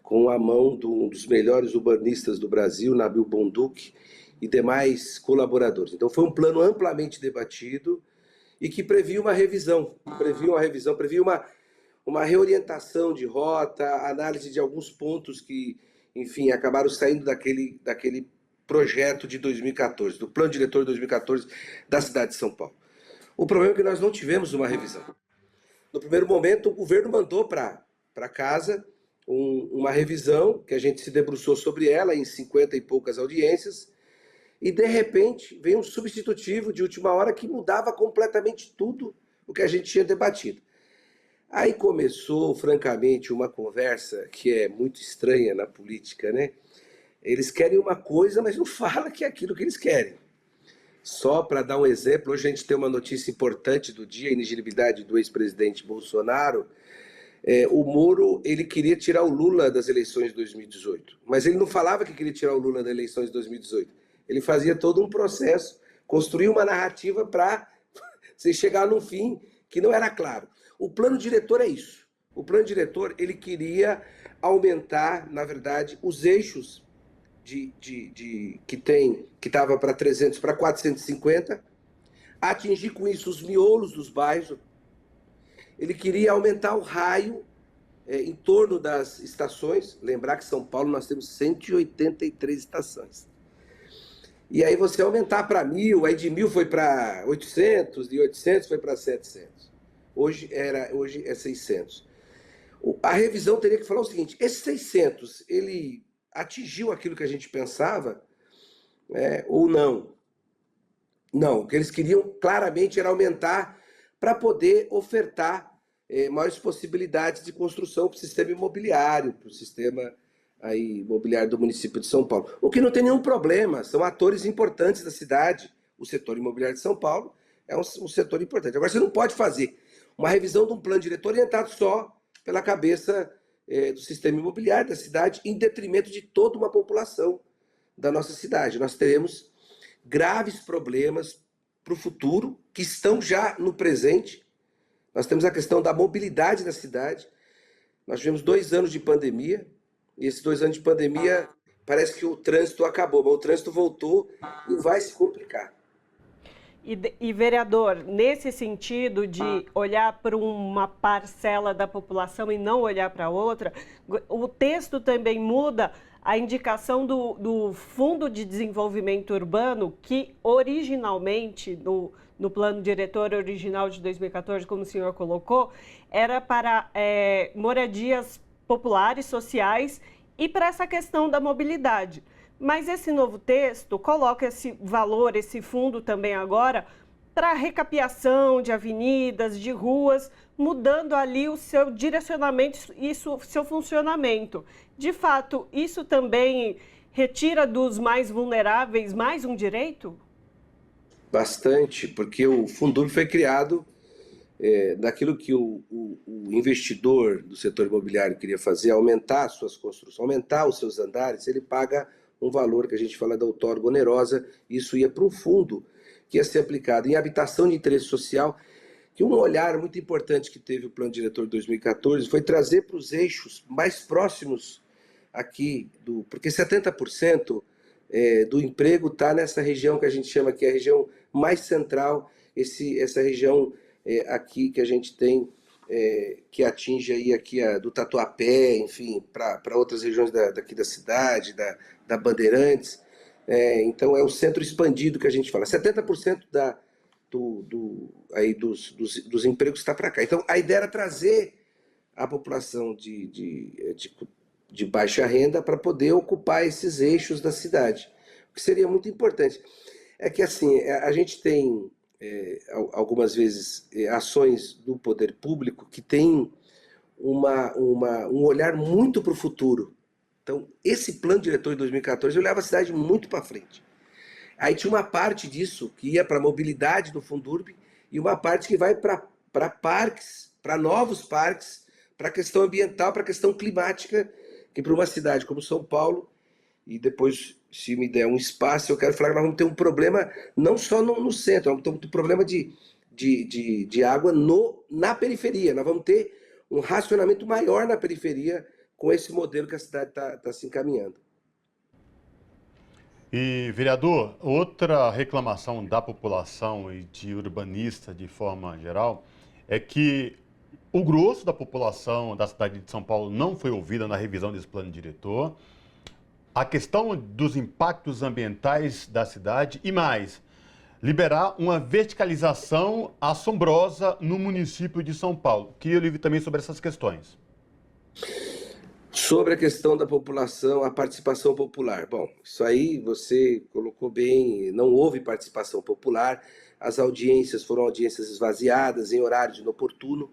com a mão de um dos melhores urbanistas do Brasil, Nabil Bonduc, e demais colaboradores. Então foi um plano amplamente debatido e que previa uma revisão, previa uma reorientação de rota, análise de alguns pontos que, enfim, acabaram saindo daquele projeto de 2014, do plano diretor de 2014 da cidade de São Paulo. O problema é que nós não tivemos uma revisão. No primeiro momento, o governo mandou para casa uma revisão, que a gente se debruçou sobre ela em 50 e poucas audiências, e de repente veio um substitutivo de última hora que mudava completamente tudo o que a gente tinha debatido. Aí começou, francamente, uma conversa que é muito estranha na política, né? Eles querem uma coisa, mas não fala que é aquilo que eles querem. Só para dar um exemplo, hoje a gente tem uma notícia importante do dia, a inelegibilidade do ex-presidente Bolsonaro. O Moro, ele queria tirar o Lula das eleições de 2018, mas ele não falava que queria tirar o Lula das eleições de 2018. Ele fazia todo um processo, construía uma narrativa para você chegar num fim que não era claro. O plano diretor é isso. O plano diretor, ele queria aumentar, na verdade, os eixos que estava para 300 para 450, atingir com isso os miolos dos bairros. Ele queria aumentar o raio em torno das estações. Lembrar que em São Paulo nós temos 183 estações. E aí você aumentar para 1.000, aí de 1.000 foi para 800, de 800 foi para 700. Hoje é 600. A revisão teria que falar o seguinte: esse 600, ele atingiu aquilo que a gente pensava, ou não? Não, o que eles queriam claramente era aumentar para poder ofertar maiores possibilidades de construção para o sistema imobiliário, para o sistema imobiliário do município de São Paulo. O que não tem nenhum problema, são atores importantes da cidade. O setor imobiliário de São Paulo é um setor importante. Agora, você não pode fazer uma revisão de um plano diretor orientado só pela cabeça do sistema imobiliário da cidade, em detrimento de toda uma população da nossa cidade. Nós teremos graves problemas para o futuro, que estão já no presente. Nós temos a questão da mobilidade da cidade. Nós tivemos 2 anos de pandemia, e esses 2 anos de pandemia parece que o trânsito acabou, mas o trânsito voltou e vai se complicar. E, vereador, nesse sentido de olhar para uma parcela da população e não olhar para outra, o texto também muda a indicação do Fundo de Desenvolvimento Urbano, que originalmente, no plano diretor original de 2014, como o senhor colocou, era para moradias populares, sociais e para essa questão da mobilidade. Mas esse novo texto coloca esse valor, esse fundo também agora, para recapeação de avenidas, de ruas, mudando ali o seu direcionamento e seu funcionamento. De fato, isso também retira dos mais vulneráveis mais um direito? Bastante, porque o Fundurb foi criado daquilo que o investidor do setor imobiliário queria fazer, aumentar as suas construções, aumentar os seus andares, ele paga um valor que a gente fala da outorga onerosa, isso ia para um fundo que ia ser aplicado em habitação de interesse social, que um olhar muito importante que teve o Plano Diretor de 2014 foi trazer para os eixos mais próximos aqui, porque 70% do emprego está nessa região que a gente chama que é a região mais central, essa região aqui que a gente tem, que atinge aí aqui do Tatuapé, enfim, para outras regiões daqui da cidade, da Bandeirantes. Então é o centro expandido que a gente fala. 70% dos empregos está para cá. Então a ideia era trazer a população de baixa renda para poder ocupar esses eixos da cidade. O que seria muito importante é que assim a gente tem algumas vezes ações do poder público que tem um olhar muito para o futuro. Então, esse plano diretor de 2014 olhava a cidade muito para frente. Aí tinha uma parte disso que ia para a mobilidade do Fundurb e uma parte que vai para parques, para novos parques, para a questão ambiental, para a questão climática, que para uma cidade como São Paulo, e depois, se me der um espaço, eu quero falar que nós vamos ter um problema não só no centro, nós vamos ter um problema de água na periferia. Nós vamos ter um racionamento maior na periferia com esse modelo que a cidade está se encaminhando. E, vereador, outra reclamação da população e de urbanista de forma geral é que o grosso da população da cidade de São Paulo não foi ouvida na revisão desse plano diretor. A questão dos impactos ambientais da cidade e mais, liberar uma verticalização assombrosa no município de São Paulo. Queria ouvir também sobre essas questões. Sobre a questão da população, a participação popular. Bom, isso aí você colocou bem, não houve participação popular, as audiências foram audiências esvaziadas, em horário inoportuno,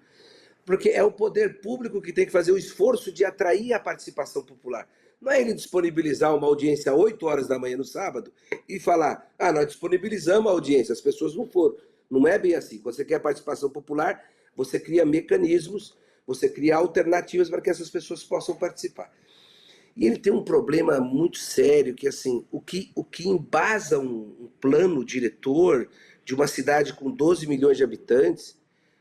porque é o poder público que tem que fazer o esforço de atrair a participação popular. Não é ele disponibilizar uma audiência às 8 horas da manhã no sábado e falar, nós disponibilizamos a audiência, as pessoas não foram. Não é bem assim. Quando você quer participação popular, você cria mecanismos, você cria alternativas para que essas pessoas possam participar. E ele tem um problema muito sério, que assim, o que embasa um plano diretor de uma cidade com 12 milhões de habitantes,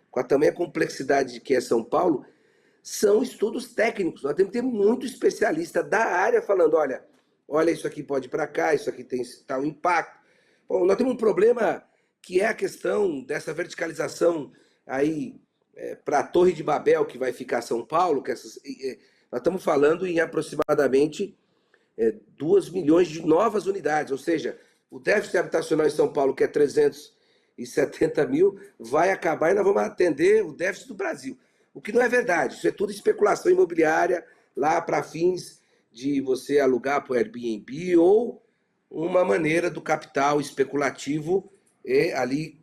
com a tamanha complexidade que é São Paulo, são estudos técnicos. Nós temos que ter muito especialista da área falando, olha, isso aqui pode ir para cá, isso aqui tem tal impacto. Bom, nós temos um problema que é a questão dessa verticalização aí para a Torre de Babel, que vai ficar São Paulo, nós estamos falando em aproximadamente 2 milhões de novas unidades, ou seja, o déficit habitacional em São Paulo, que é 370 mil, vai acabar e nós vamos atender o déficit do Brasil. O que não é verdade, isso é tudo especulação imobiliária, lá para fins de você alugar para o Airbnb ou uma maneira do capital especulativo ali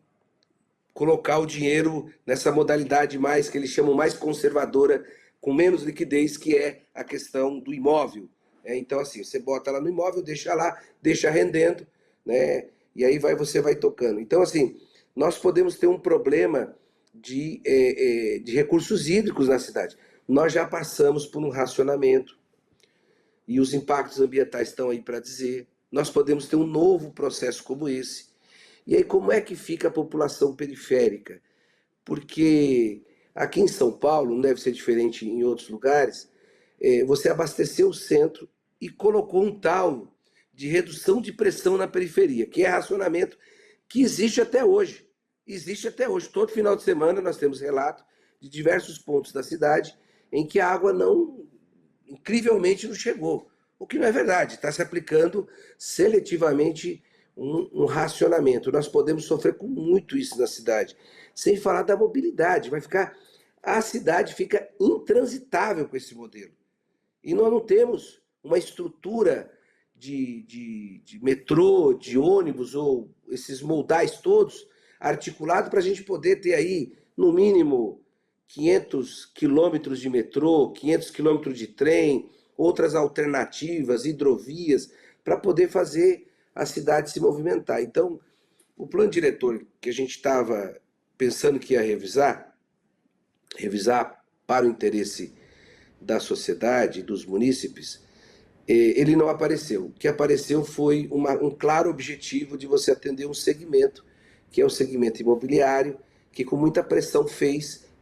colocar o dinheiro nessa modalidade mais, que eles chamam mais conservadora, com menos liquidez, que é a questão do imóvel. Então, assim, você bota lá no imóvel, deixa lá, deixa rendendo, né? E aí você vai tocando. Então, assim, nós podemos ter um problema de recursos hídricos na cidade. Nós já passamos por um racionamento e os impactos ambientais estão aí para dizer. Nós podemos ter um novo processo como esse. E aí como é que fica a população periférica? Porque aqui em São Paulo, não deve ser diferente em outros lugares, você abastecer o centro e colocou um tal de redução de pressão na periferia, que é racionamento que existe até hoje. Existe até hoje. Todo final de semana nós temos relato de diversos pontos da cidade em que a água incrivelmente não chegou. O que não é verdade, está se aplicando seletivamente um racionamento. Nós podemos sofrer com muito isso na cidade, sem falar da mobilidade. A cidade fica intransitável com esse modelo. E nós não temos uma estrutura de metrô, de ônibus, ou esses modais todos articulados para a gente poder ter aí, no mínimo, 500 quilômetros de metrô, 500 quilômetros de trem, outras alternativas, hidrovias, para poder fazer a cidade se movimentar. Então, o plano diretor que a gente estava pensando que ia revisar para o interesse da sociedade, dos munícipes, ele não apareceu. O que apareceu foi um claro objetivo de você atender um segmento, que é o segmento imobiliário, que com muita pressão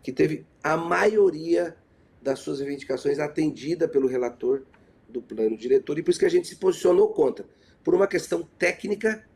que teve a maioria das suas reivindicações atendida pelo relator do plano diretor, e por isso que a gente se posicionou contra. Por uma questão técnica,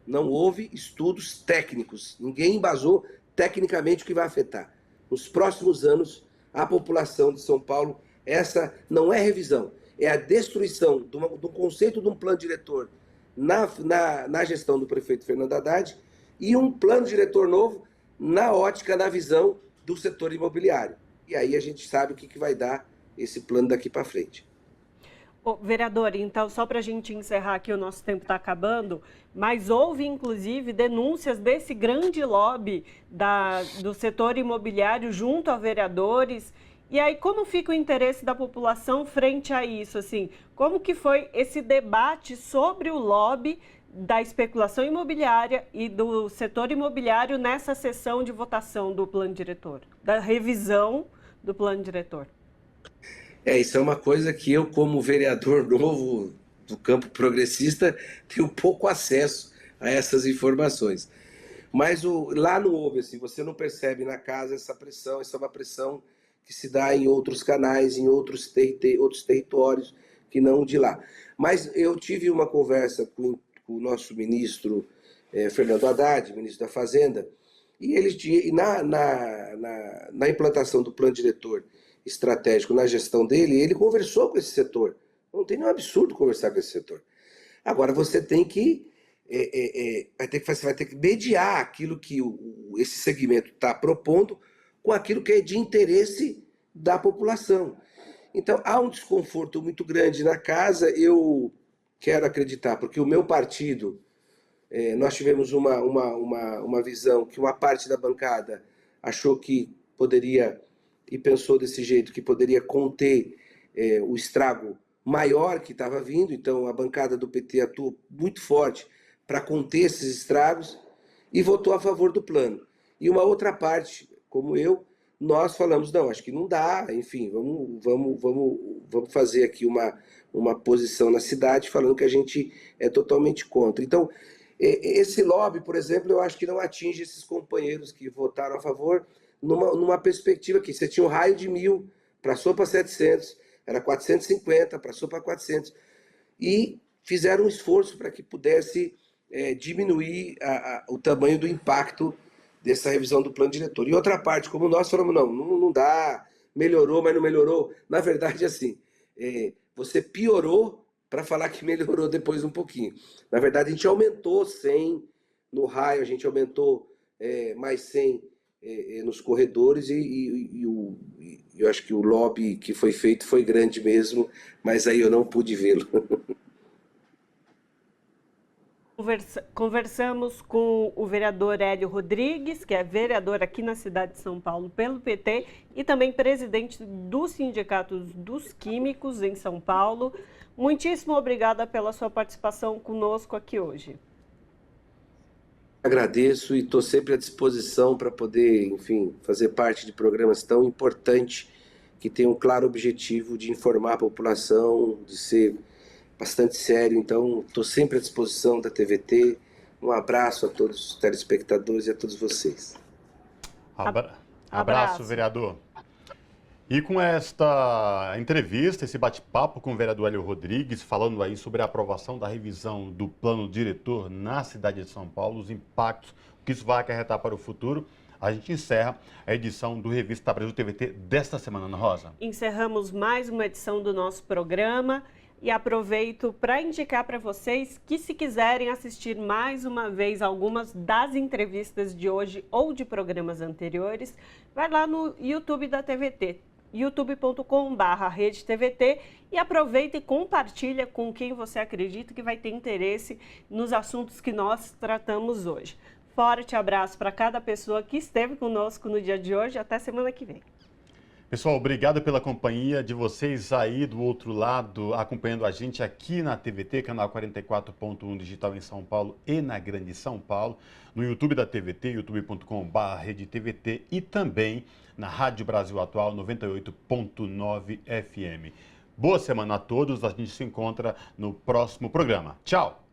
não houve estudos técnicos, ninguém embasou tecnicamente o que vai afetar. Nos próximos anos, a população de São Paulo, essa não é revisão, é a destruição do conceito de um plano diretor na gestão do prefeito Fernando Haddad e um plano diretor novo na ótica, na visão do setor imobiliário. E aí a gente sabe o que vai dar esse plano daqui para frente. Vereador, então, só para a gente encerrar aqui, o nosso tempo está acabando, mas houve, inclusive, denúncias desse grande lobby do setor imobiliário junto a vereadores. E aí, como fica o interesse da população frente a isso? Assim, como que foi esse debate sobre o lobby da especulação imobiliária e do setor imobiliário nessa sessão de votação do plano diretor, da revisão do plano diretor? Isso é uma coisa que eu, como vereador novo do campo progressista, tenho pouco acesso a essas informações. Mas lá não houve, assim, você não percebe na casa essa pressão, essa é uma pressão que se dá em outros canais, em outros territórios, que não de lá. Mas eu tive uma conversa com o nosso ministro Fernando Haddad, ministro da Fazenda, e ele, na implantação do plano diretor estratégico, na gestão dele, ele conversou com esse setor. Não tem nenhum absurdo conversar com esse setor. Agora, você tem que você vai ter que mediar aquilo que esse segmento está propondo com aquilo que é de interesse da população. Então, há um desconforto muito grande na casa, eu quero acreditar, porque o meu partido, nós tivemos uma visão que uma parte da bancada achou que poderia, e pensou desse jeito, que poderia conter o estrago maior que estava vindo, então a bancada do PT atuou muito forte para conter esses estragos e votou a favor do plano. E uma outra parte, como eu, nós falamos, não, acho que não dá, enfim, vamos fazer aqui uma posição na cidade falando que a gente é totalmente contra. Então, esse lobby, por exemplo, eu acho que não atinge esses companheiros que votaram a favor numa perspectiva que você tinha um raio de 1.000, passou para 700, era 450, passou para 400, e fizeram um esforço para que pudesse diminuir o tamanho do impacto dessa revisão do plano diretor. E outra parte, como nós falamos, não dá, melhorou, mas não melhorou. Na verdade, assim, você piorou para falar que melhorou depois um pouquinho. Na verdade, a gente aumentou 100 no raio, a gente aumentou mais 100 nos corredores e eu acho que o lobby que foi feito foi grande mesmo, mas aí eu não pude vê-lo. Conversamos com o vereador Hélio Rodrigues, que é vereador aqui na cidade de São Paulo pelo PT e também presidente do Sindicato dos Químicos em São Paulo. Muitíssimo obrigada pela sua participação conosco aqui hoje. Agradeço e estou sempre à disposição para poder, enfim, fazer parte de programas tão importantes que têm um claro objetivo de informar a população, de ser bastante sério. Então, estou sempre à disposição da TVT. Um abraço a todos os telespectadores e a todos vocês. Abraço, vereador. E com esta entrevista, esse bate-papo com o vereador Hélio Rodrigues, falando aí sobre a aprovação da revisão do plano diretor na cidade de São Paulo, os impactos que isso vai acarretar para o futuro, a gente encerra a edição do Revista Brasil TVT desta semana, Ana Rosa. Encerramos mais uma edição do nosso programa e aproveito para indicar para vocês que, se quiserem assistir mais uma vez algumas das entrevistas de hoje ou de programas anteriores, vai lá no YouTube da TVT, youtube.com/redetvt, e aproveita e compartilha com quem você acredita que vai ter interesse nos assuntos que nós tratamos hoje. Forte abraço para cada pessoa que esteve conosco no dia de hoje. Até semana que vem. Pessoal, obrigado pela companhia de vocês aí do outro lado, acompanhando a gente aqui na TVT, canal 44.1 digital em São Paulo e na Grande São Paulo, no YouTube da TVT, youtube.com/redetvt, e também na Rádio Brasil Atual 98.9 FM. Boa semana a todos, a gente se encontra no próximo programa. Tchau!